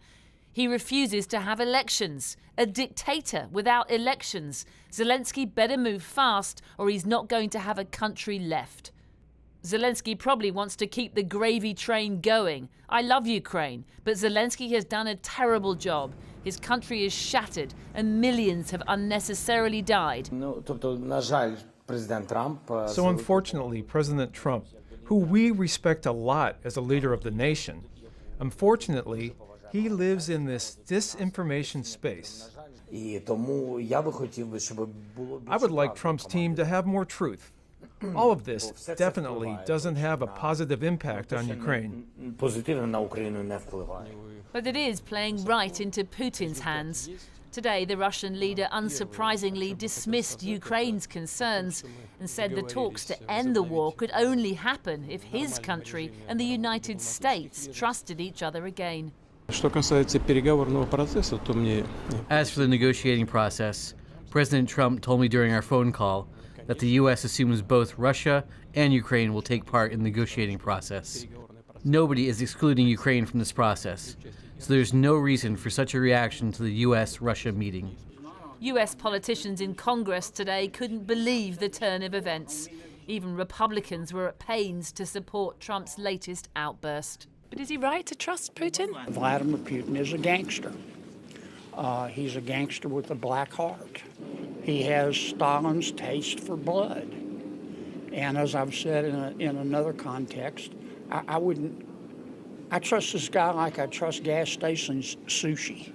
He refuses to have elections. A dictator without elections. Zelenskyy better move fast or he's not going to have a country left. Zelenskyy probably wants to keep the gravy train going. I love Ukraine, but Zelenskyy has done a terrible job. His country is shattered and millions have unnecessarily died. So unfortunately, President Trump, who we respect a lot as a leader of the nation, unfortunately, he lives in this disinformation space. I would like Trump's team to have more truth. All of this definitely doesn't have a positive impact on Ukraine. But it is playing right into Putin's hands. Today, the Russian leader unsurprisingly dismissed Ukraine's concerns and said the talks to end the war could only happen if his country and the United States trusted each other again. As for the negotiating process, President Trump told me during our phone call that the U.S. assumes both Russia and Ukraine will take part in the negotiating process. Nobody is excluding Ukraine from this process, so there's no reason for such a reaction to the U.S.-Russia meeting. U.S. politicians in Congress today couldn't believe the turn of events. Even Republicans were at pains to support Trump's latest outburst. But is he right to trust Putin? Vladimir Putin is a gangster. He's a gangster with a black heart. He has Stalin's taste for blood. And as I've said in another context, I trust this guy like I trust gas stations sushi.